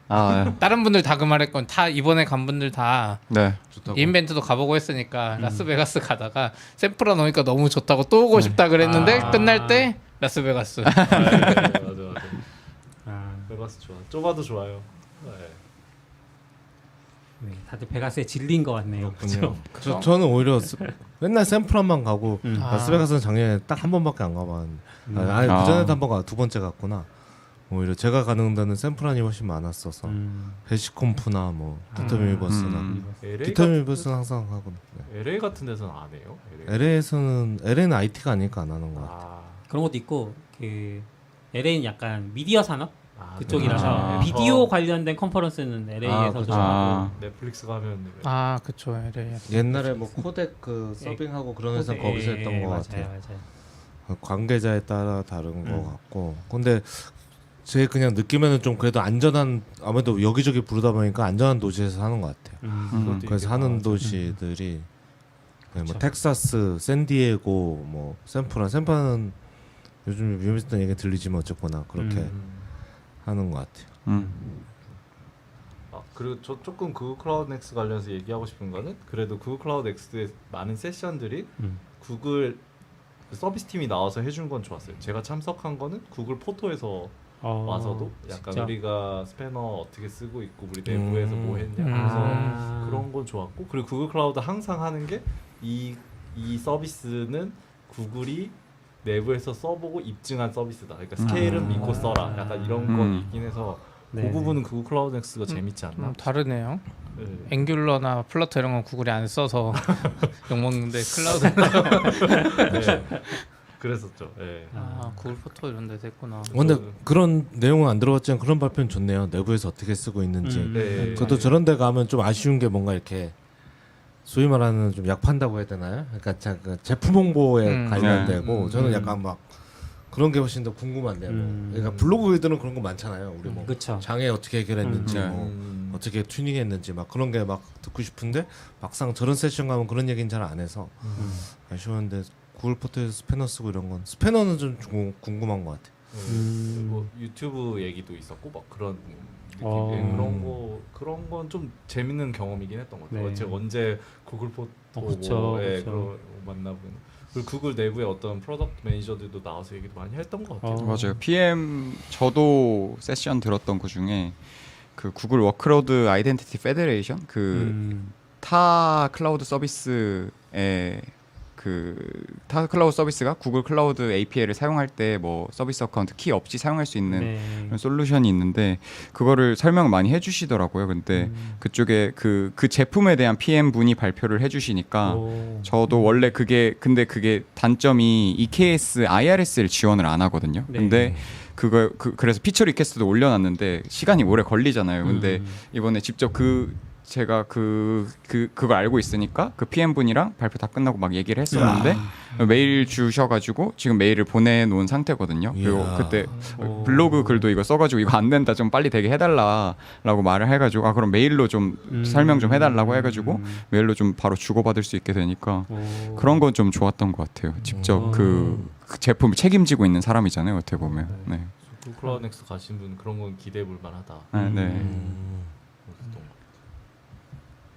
아 다른 분들 다 그 말했건 다 이번에 간 분들 다 네. 좋다고. 인벤트도 가보고 했으니까 라스베가스 가다가 샌프란 오니까 너무 좋다고 또 오고 싶다 그랬는데 끝날 때 라스베가스. 맞아. 아, 베가스 좋아. 좁아도 좋아요. 네. 네, 다들 베가스에 질린 것 같네요. 그렇군요. 그렇죠? 저는 오히려 맨날 샌프란만 가고 아. 라스베가스는 작년에 딱 한 번밖에 안 가봤는데 아니 아. 그 전에도 한 번 가, 두 번째 갔구나. 오히려 제가 가는 데는 샌프란이 훨씬 많았어서 베시콤프나 뭐 디터 유니버스나 LA 디터 같은 유니버스는 항상 하고 LA 같은 데서는 안 해요. LA는 IT가 아니니까 안 하는 것 같아. 아, 그런 것도 있고 그 LA는 약간 미디어 산업 아, 그쪽이라서 아, 비디오 관련된 컨퍼런스는 LA에서 그쵸. 좀 하고 넷플릭스 가면 아 그쵸. LA. 옛날에 뭐 코덱 그 서빙하고 그런 회사 거기서 했던 것 맞아요, 같아요. 맞아요. 관계자에 따라 다른 것 같고 근데 제 그냥 느낌에는 좀 그래도 안전한 아무래도 여기저기 부르다 보니까 안전한 도시에서 사는 것 같아요. 그것도 그래서 있겠다. 하는 도시들이 네, 뭐 텍사스, 샌디에고, 뭐 샌프란은 요즘 위험했던 얘기 들리지만 어쨌거나 그렇게 하는 것 같아요. 아, 그리고 저 조금 구글 클라우드 넥스 관련해서 얘기하고 싶은 거는 그래도 구글 클라우드 넥스의 많은 세션들이 구글 그 서비스 팀이 나와서 해준 건 좋았어요. 제가 참석한 거는 구글 포토에서 와서도 약간 진짜? 우리가 스패너 어떻게 쓰고 있고 우리 내부에서 뭐 했냐 그래서 아. 그런 건 좋았고 그리고 구글 클라우드 항상 하는 게 이 서비스는 구글이 내부에서 써보고 입증한 서비스다. 그러니까 스케일은 믿고 써라. 약간 이런 건 있긴 해서 네, 그 부분은 구글 클라우드 넥스가 재밌지 않나? 좀 다르네요. 네. 앵귤러나 플러터 이런 건 구글이 안 써서 욕 먹는데 클라우드. 네. 그랬었죠. 네. 아 구글 포토 이런 데서 했구나. 근데 그런 내용은 안 들어갔지만 그런 발표는 좋네요. 내부에서 어떻게 쓰고 있는지. 네. 그것도 저런 데 가면 좀 아쉬운 게 뭔가 이렇게 소위 말하는 좀 약 판다고 해야 되나요? 그러니까 그 제품 홍보에 관련되고 저는 약간 막 그런 게 훨씬 더 궁금한데요. 뭐. 그러니까 블로그 글들은 그런 거 많잖아요. 우리 뭐 그쵸. 장애 어떻게 해결했는지 네. 뭐 어떻게 튜닝했는지 막 그런 게 막 듣고 싶은데 막상 저런 세션 가면 그런 얘기는 잘 안 해서 아쉬웠는데 구글 포토에서 스패너 쓰고 이런 건 스패너는 좀 궁금한 것 같아요. 뭐 유튜브 얘기도 있었고 막 그런 느낌 그런 건 좀 재밌는 경험이긴 했던 것 같아요. 네. 제가 언제 구글 포토 그쵸, 예, 그쵸. 그런 거 만나보는 그리고 구글 내부에 어떤 프로덕트 매니저들도 나와서 얘기도 많이 했던 것 같아요. 맞아요. PM 저도 세션 들었던 그 중에 그 구글 워크로드 아이덴티티 페더레이션 그 타 클라우드 서비스에 타 클라우드 서비스가 구글 클라우드 API를 사용할 때 뭐 서비스 어카운트 키 없이 사용할 수 있는 그런 솔루션이 있는데 그거를 설명을 많이 해주시더라고요. 근데 그쪽에 그 제품에 대한 PM 분이 발표를 해주시니까 저도 원래 그게 단점이 EKS, IRS를 지원을 안 하거든요. 네. 근데 그래서 피처 리퀘스트도 올려놨는데 시간이 오래 걸리잖아요. 근데 이번에 직접 제가 그거 알고 있으니까 그 PM 분이랑 발표 다 끝나고 막 얘기를 했었는데 메일 주셔가지고 지금 메일을 보내놓은 상태거든요. 그리고 이야. 그때 블로그 글도 이거 써가지고 이거 안 된다 좀 빨리 되게 해달라라고 말을 해가지고 그럼 메일로 좀 설명 좀 해달라고 해가지고 메일로 좀 바로 주고받을 수 있게 되니까 그런 건 좀 좋았던 것 같아요. 직접 그 제품을 책임지고 있는 사람이잖아요. 어떻게 보면. 네. 구글 클라우드 넥스 가신 분 그런 건 기대해 볼 만하다. 네.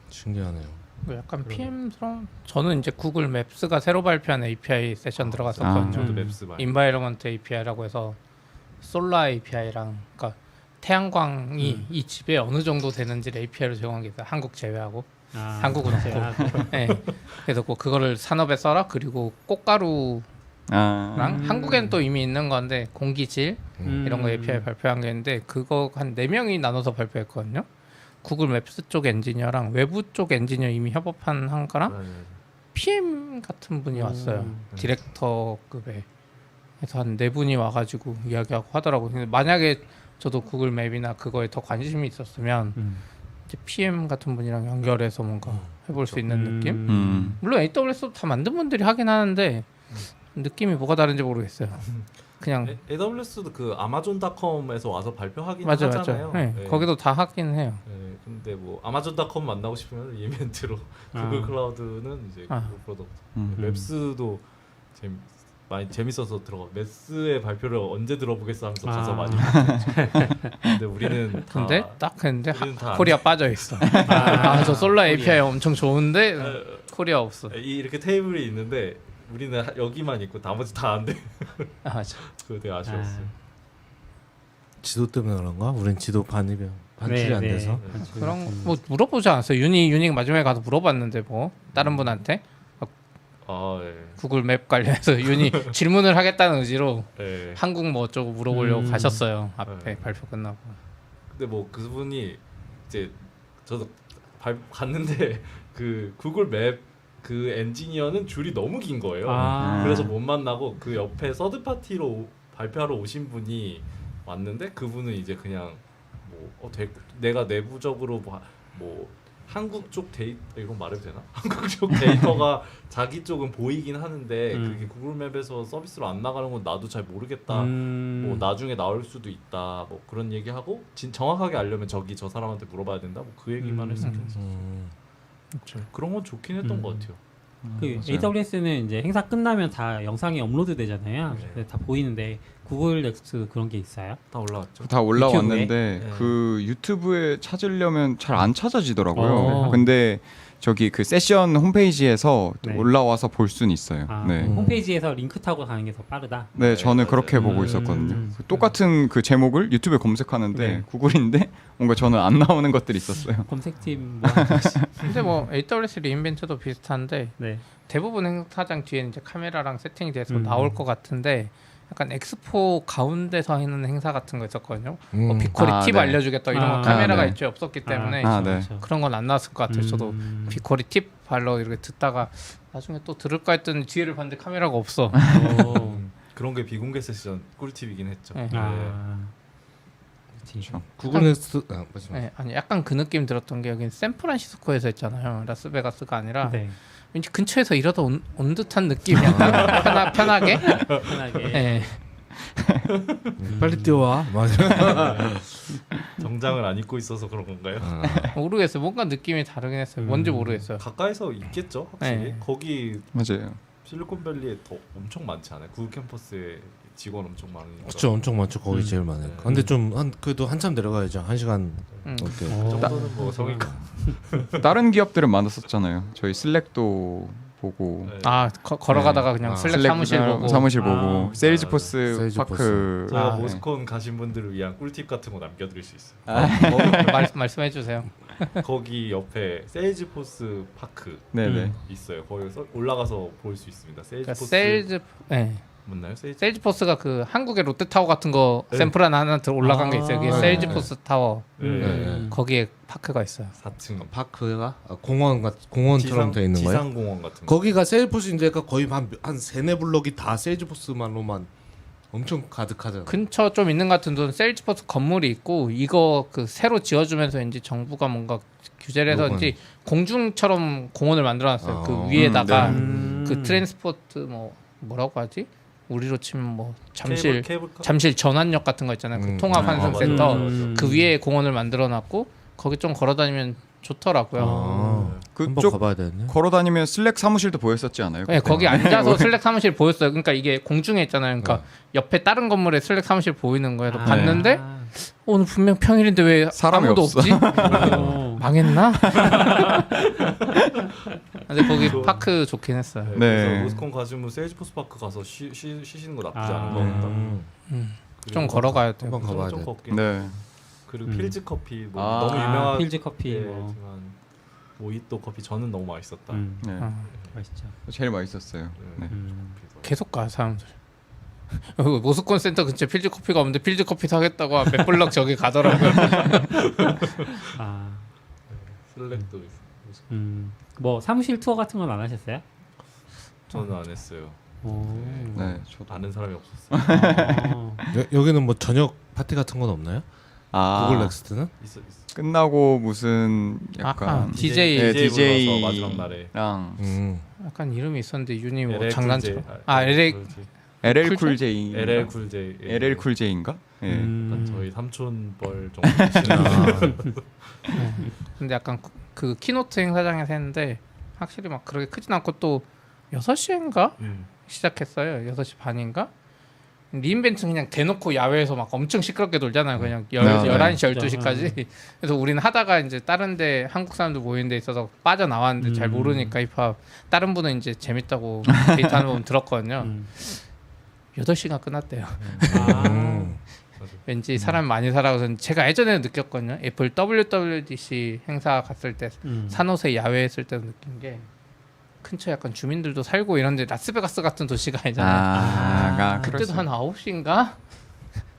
신기하네요. 약간 PM스러운. 저는 이제 구글 맵스가 새로 발표한 API 세션 들어갔었거든요. 저도 맵스 많이. 인바이러먼트 API라고 해서 솔라 API랑 그러니까 태양광이 이 집에 어느 정도 되는지를 API로 제공한 게 있어요. 한국 제외하고. 한국은 없고. 네. 그래서 그거를 산업에 써라. 그리고 꽃가루랑 한국엔 또 이미 있는 건데 공기질 이런 거 API 발표한 게 있는데 그거 한 4명이 나눠서 발표했거든요. 구글 맵스 쪽 엔지니어랑 외부 쪽 엔지니어 이미 협업한 거랑 PM 같은 분이 왔어요. 디렉터급에. 그래서 한 4분이 와가지고 이야기하고 하더라고요. 근데 만약에 저도 구글 맵이나 그거에 더 관심이 있었으면 이제 PM 같은 분이랑 연결해서 뭔가 해볼 수 있는 느낌? 물론 AWS도 다 만든 분들이 하긴 하는데 느낌이 뭐가 다른지 모르겠어요. 그냥 AWS도 그 아마존닷컴에서 와서 발표하긴 맞아. 하잖아요. 네, 네. 거기도 다 하긴 해요. 네, 근데 뭐 아마존닷컴 만나고 싶으면 이벤트로 구글 클라우드는 이제 구글 프로덕트. 맵스도 많이 재밌어서 들어가. 맵스의 발표를 언제 들어보겠어 하면서 가서 많이. 근데 우리는 다. 근데 딱 했는데 우리는 다 코리아 빠져 있어. 저 솔라 API 엄청 좋은데 코리아 없어. 이렇게 테이블이 있는데 우리는 여기만 있고 나머지 다 안 돼. 맞아. 그거 되게 아쉬웠어요. 지도 때문에 그런가? 우린 지도 반입이야. 반출이 안 돼서. 그런 뭐 물어보지 않았어요. 유닉 마지막에 가서 물어봤는데 뭐 다른 분한테 아 예. 구글 맵 관련해서 유닉 질문을 하겠다는 의지로 예. 한국 뭐 어쩌고 물어보려고 가셨어요. 앞에 발표 끝나고. 근데 뭐 그분이 이제 저도 갔는데 그 구글 맵 그 엔지니어는 줄이 너무 긴 거예요. 그래서 못 만나고 그 옆에 서드 파티로 발표하러 오신 분이 왔는데 그분은 이제 그냥 내가 내부적으로 뭐 한국 쪽 데이터 이건 말해도 되나? 한국 쪽 데이터가 자기 쪽은 보이긴 하는데 그게 구글 맵에서 서비스로 안 나가는 건 나도 잘 모르겠다. 뭐 나중에 나올 수도 있다. 뭐 그런 얘기하고 정확하게 알려면 저 사람한테 물어봐야 된다. 뭐 그 얘기만 했었어요. 그런 건 좋긴 했던 것 같아요. 그 AWS는 이제 행사 끝나면 다 영상이 업로드 되잖아요. 네. 다 보이는데 구글 넥스트 그런 게 있어요? 다 올라왔죠. 다 올라왔는데 유튜브에? 그 유튜브에 찾으려면 잘 안 찾아지더라고요. 근데 저기 그 세션 홈페이지에서 네. 올라와서 볼 수는 있어요. 네. 홈페이지에서 링크 타고 가는 게 더 빠르다. 네, 저는 맞아요. 그렇게 보고 있었거든요. 똑같은 그 제목을 유튜브에 검색하는데 구글인데 뭔가 저는 안 나오는 것들이 있었어요. 검색팀 뭐 하는 거지? 근데 뭐 AWS 리인벤트도 비슷한데 네. 대부분 행사장 뒤에는 이제 카메라랑 세팅이 돼서 나올 것 같은데 약간 엑스포 가운데서 하는 행사 같은 거 있었거든요. 뭐 비코리 팁 네. 알려주겠다 이런 거 카메라가 네. 있죠. 없었기 때문에 네. 그런 건 안 나왔을 것 같아요. 저도 비코리 팁 발로 이렇게 듣다가 나중에 또 들을까 했더니 뒤에를 봤는데 카메라가 없어. 그런 게 비공개 세션 꿀팁이긴 했죠. 네. 그렇죠. 구글 넥스트 네, 아니 약간 그 느낌 들었던 게 여긴 샌프란시스코에서 했잖아요. 라스베가스가 아니라 네. 왠지 근처에서 일하다 온 듯한 느낌. 약간 편하게. 편하게. 네. 빨리 뛰어와. 맞아. 정장을 안 입고 있어서 그런 건가요? 모르겠어요. 뭔가 느낌이 다르긴 했어요. 뭔지 모르겠어요. 가까이서 있겠죠, 확실히. 네. 거기 맞아요. 실리콘밸리에 더 엄청 많지 않아요? 구글 캠퍼스에 직원 엄청 많으니까. 그렇죠, 엄청 많죠. 거기 제일 많아요. 근데 좀 그래도 한참 내려가야죠. 1시간 넘게. 그 정도는 뭐 성의가. 다른 기업들은 많았었잖아요. 저희 슬랙도 보고 네. 아 걸어가다가 그냥 슬랙 사무실 보고. 사무실 보고 세일즈포스 세일즈포스. 파크. 제가 네. 모스콘 가신 분들을 위한 꿀팁 같은 거 남겨드릴 수 있어요. 말씀해 주세요. 거기 옆에 세일즈포스 파크 네네. 있어요. 거기서 올라가서 볼 수 있습니다. 그러니까 세일즈포스 네. 맞나요? 세일즈포스가 그 한국의 롯데타워 같은 거 네. 샘플 하나 올라간 게 있어요. 그게 네. 세일즈포스 타워. 네. 거기에 파크가 있어요. 4층 파크가 공원처럼 돼 있는 거예요. 지상공원 같은 거. 거기가 세일즈포스인데가 거의 한 3-4블럭이 다 세일즈포스만로만 엄청 가득하잖아요. 근처 좀 있는 것 같은 데는 세일즈포스 건물이 있고 이거 그 새로 지어주면서 이제 정부가 뭔가 규제를 해서 요건. 이제 공중처럼 공원을 만들어놨어요. 그 아. 위에다가 네. 그 트랜스포트 뭐라고 하지? 우리로 치면 뭐 잠실 케이블카? 잠실 전환역 같은 거 있잖아요. 그 통합 환승센터 그 위에 공원을 만들어놨고 거기 좀 걸어다니면 좋더라고요. 한번 그쪽 가봐야 되네. 걸어다니면 슬랙 사무실도 보였었지 않아요? 네, 그때? 거기 앉아서 슬랙 사무실 보였어요. 그러니까 이게 공중에 있잖아요. 그러니까 옆에 다른 건물에 슬랙 사무실 보이는 거예요. 봤는데 오늘 분명 평일인데 왜 사람이 아무도 없어. 없지? 망했나? 근데 거기 파크 좋긴 했어요. 네. 네. 그래서 모스콘 가시면 세일즈포스 파크 가서 쉬시는 거 나쁘지 않은 것 같다. 좀 걸어가야 돼요. 한번 가봐야 좀 돼. 걷긴. 네. 그리고 필즈 커피 뭐 아, 너무 유명한 필즈 커피 예, 뭐. 하지만 모히또 커피 저는 너무 맛있었다. 네. 맛있죠. 제일 맛있었어요. 네. 계속 가 사람들. 모스콘 센터 근처 필즈 커피가 없는데 필즈 커피 사겠다고 몇 블럭 저기 가더라고요. 아, 슬랙도 있어. 뭐 사무실 투어 같은 건 안 하셨어요? 저는 안 했어요. 네, 저도. 아는 사람이 없었어요. 여기는 뭐 저녁 파티 같은 건 없나요? 구글 넥스트는? 있어. 끝나고 무슨 약간 DJ 네, DJ 불러서 마지막 날에 랑 약간 이름이 있었는데 유니 뭐 LL 장난처럼. 쿨 J. LA LL 쿨 쿨 J. LL 쿨 J. LL 쿨 J인가? 예. 일단 저희 삼촌 벌 정도. 근데 약간 그 키노트 행사장에서 했는데 확실히 막 그렇게 크진 않고 또 6시인가 시작했어요. 6시 반인가? 리인벤트는 그냥 대놓고 야외에서 막 엄청 시끄럽게 놀잖아요. 그냥 11시, 12시까지. 그래서 우리는 하다가 이제 다른 데 한국 사람들 모이는 데 있어서 빠져나왔는데 잘 모르니까 힙합. 다른 분은 이제 재밌다고 데이트하는 분 들었거든요. 8시간 끝났대요. 왠지 사람 많이 살아서 제가 예전에 느꼈거든요. 애플 WWDC 행사 갔을 때 산호세 야외 했을 때 느낀 게 근처 약간 주민들도 살고 이런데 라스베가스 같은 도시가 아니잖아요. 그때도 한 9시인가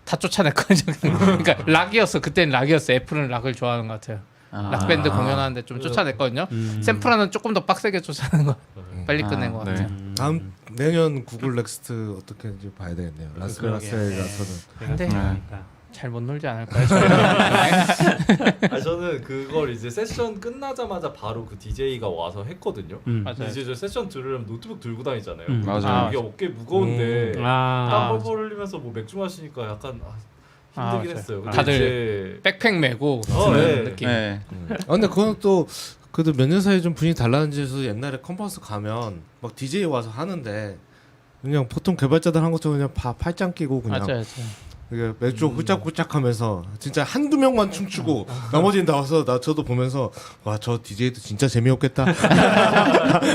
다 쫓아냈거든요. 그러니까 락이었어. 그때는 락이었어. 애플은 락을 좋아하는 것 같아요. 락밴드 공연하는데 좀 쫓아냈거든요. 샘플하는 조금 더 빡세게 쫓아낸 거 빨리 끝낸 것 같아요. 다음 내년 구글 넥스트 어떻게 이제 봐야 되겠네요. 라스베가스에 가서는. 근데 그러니까. 잘 못 놀지 않을까요? 저는 그걸 이제 세션 끝나자마자 바로 그 DJ가 와서 했거든요. 맞아요. 이제 저 세션 들으려면 노트북 들고 다니잖아요. 맞아요. 이게 어깨 무거운데 아. 땀 뻘뻘 흘리면서 뭐 맥주 마시니까 약간 힘들긴 맞아요. 했어요. 근데 다들 이제 백팩 메고 네. 드는 느낌. 네. 근데 그건 또 그래도 몇 년 사이에 좀 분위기 달라진지서 옛날에 컴퍼스 가면 막 DJ 와서 하는데 그냥 보통 개발자들 한 것처럼 그냥 팔짱 끼고 그냥 맞아요. 이게 맥주 훌짝훌짝하면서 진짜 한두 명만 춤추고 나머지는 나와서 저도 보면서 와 저 DJ도 진짜 재미없겠다.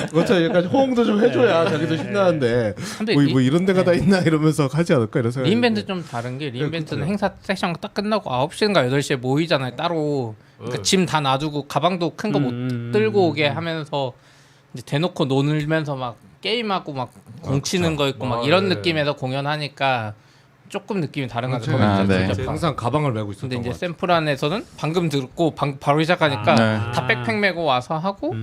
그것처럼 약간 호응도 좀 해줘야 자기도 신나는데 근데 뭐 이런 데가 다 있나 이러면서 하지 않을까 이런 생각이. 리인벤트 좀 다른 게 리인벤트는 그쵸. 행사 세션 딱 끝나고 9시인가 8시에 모이잖아요. 따로 그러니까 짐 다 놔두고 가방도 큰 거 못 들고 오게 하면서 이제 대놓고 놀면서 막 게임하고 막 공치는 거 있고 막 이런 느낌에서 공연하니까 조금 느낌이 다른 것 같아요. 네. 항상 가방을 메고 있었던 근데 것 이제 같아요. 샘플안에서는 방금 듣고 바로 시작하니까 네. 다 백팩 메고 와서 하고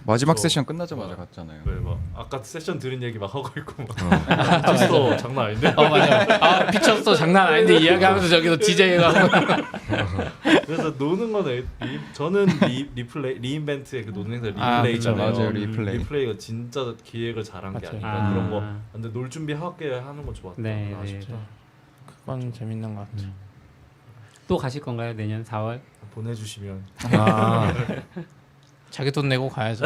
마지막 세션 끝나자마자 갔잖아요. 네, 막 아까 세션 들은 얘기 막 하고 있고 막 미쳤어 장난 아닌데. 맞아요. 아 미쳤어 장난 아닌데 이야기하면서 저기서 DJ가 그래서 노는 거는 저는 리인벤트의 그 노는 행사 아, 리플레이 그쵸, 있잖아요. 맞아요, 리플레이. 리플레이가 진짜 기획을 잘한 게 맞죠. 아닌가 그런 거. 근데 놀 준비하게 하는 건 좋았다. 네, 아쉽다. 네. 그건 재밌는 것 같아요. 또 가실 건가요? 내년 4월? 보내주시면. 아, 자기 돈 내고 가야죠.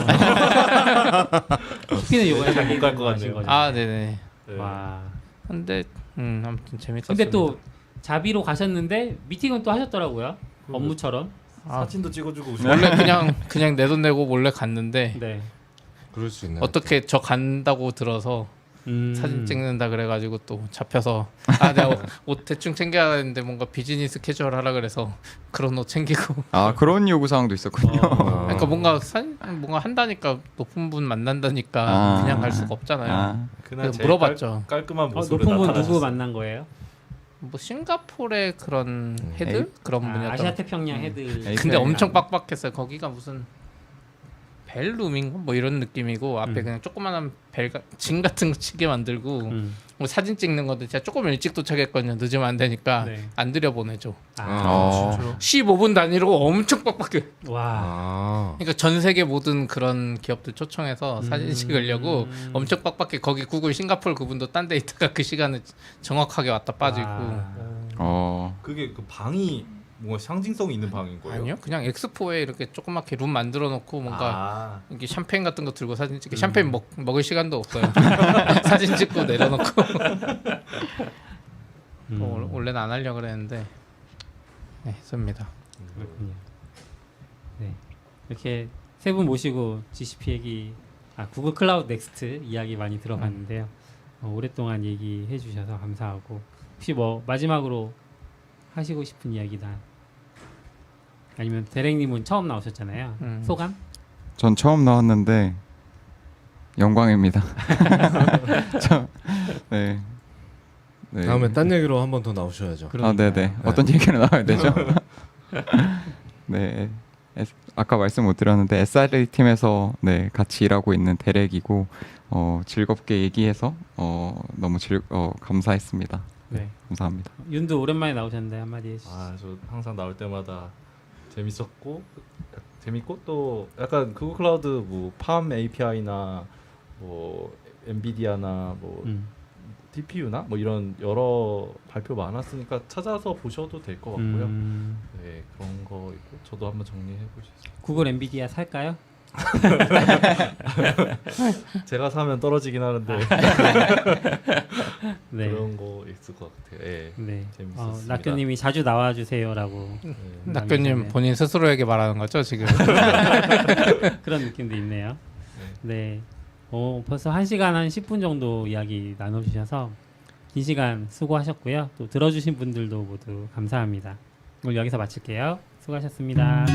TP는 이번에 자기 못갈것 돈 가신 같네요. 거죠? 아 네네. 네. 와. 근데 아무튼 재밌었어요. 근데 또 자비로 가셨는데 미팅은 또 하셨더라고요. 업무처럼. 사진도 찍어주고 원래 그냥 내 돈 내고 몰래 갔는데 네. 그럴 수 있네요. 어떻게 저 간다고 들어서 사진 찍는다 그래가지고 또 잡혀서 내가 옷 대충 챙겨야 되는데 뭔가 비즈니스 캐주얼 하라 그래서 그런 옷 챙기고 그런 요구 사항도 있었군요. 그러니까 뭔가 한다니까 높은 분 만난다니까 그냥 갈 수가 없잖아요. 그날 그래서 물어봤죠. 깔끔한 모습으로 높은 분 누구 나타나셨어요. 만난 거예요? 뭐 싱가포르의 그런 헤드 그런 분이었던. 아시아 태평양 헤드. 근데 엄청 빡빡했어요. 거기가 무슨 벨룸인가 뭐 이런 느낌이고 앞에 그냥 조그만한 진 같은 거 치게 만들고 뭐 사진 찍는 것도 진짜 조금 일찍 도착했거든요. 늦으면 안 되니까 네. 안 들여보내죠. 15분 단위로 엄청 빡빡해. 와. 그러니까 전 세계 모든 그런 기업들 초청해서 사진 찍으려고 엄청 빡빡해. 거기 구글 싱가포르 그분도 딴 데 있다가 그 시간에 정확하게 왔다 빠지고. 그게 그 방이 뭔가 상징성이 있는 방인 거예요? 아니요, 그냥 엑스포에 이렇게 조그맣게 룸 만들어 놓고 뭔가 이렇게 샴페인 같은 거 들고 사진 찍게. 샴페인 먹을 시간도 없어요. 사진 찍고 내려놓고. 원래는 안 하려고 그랬는데 네, 했습니다. 그렇군요. 네. 이렇게 세 분 모시고 GCP 얘기, 구글 클라우드 넥스트 이야기 많이 들어봤는데요. 오랫동안 얘기해 주셔서 감사하고 혹시 뭐 마지막으로 하시고 싶은 이야기나 아니면 대랭님은 처음 나오셨잖아요. 소감? 전 처음 나왔는데 영광입니다. 네. 다음에 딴 얘기로 한 번 더 나오셔야죠. 네네. 어떤 얘기로 나와야 되죠? 네. 아까 말씀 못 드렸는데 SRE 팀에서 같이 일하고 있는 대렉이고 즐겁게 얘기해서 너무 감사했습니다. 네. 감사합니다. 윤도 오랜만에 나오셨는데 한마디 해주시죠. 저 항상 나올 때마다 재밌고 또 약간 구글 클라우드 뭐 팜 API나 뭐 엔비디아나 뭐 TPU나 뭐 이런 여러 발표 많았으니까 찾아서 보셔도 될 것 같고요. 네, 그런 거 있고 저도 한번 정리해 보시죠. 구글 엔비디아 살까요? 제가 사면 떨어지긴 하는데 네. 그런 거 있을 것 같아요. 네. 재밌었습니다. 낙교님이 자주 나와주세요라고. 낙교님 본인 스스로에게 말하는 거죠 지금? 그런 느낌도 있네요. 네. 벌써 1시간 한 10분 정도 이야기 나눠주셔서 긴 시간 수고하셨고요. 또 들어주신 분들도 모두 감사합니다. 오늘 여기서 마칠게요. 수고하셨습니다.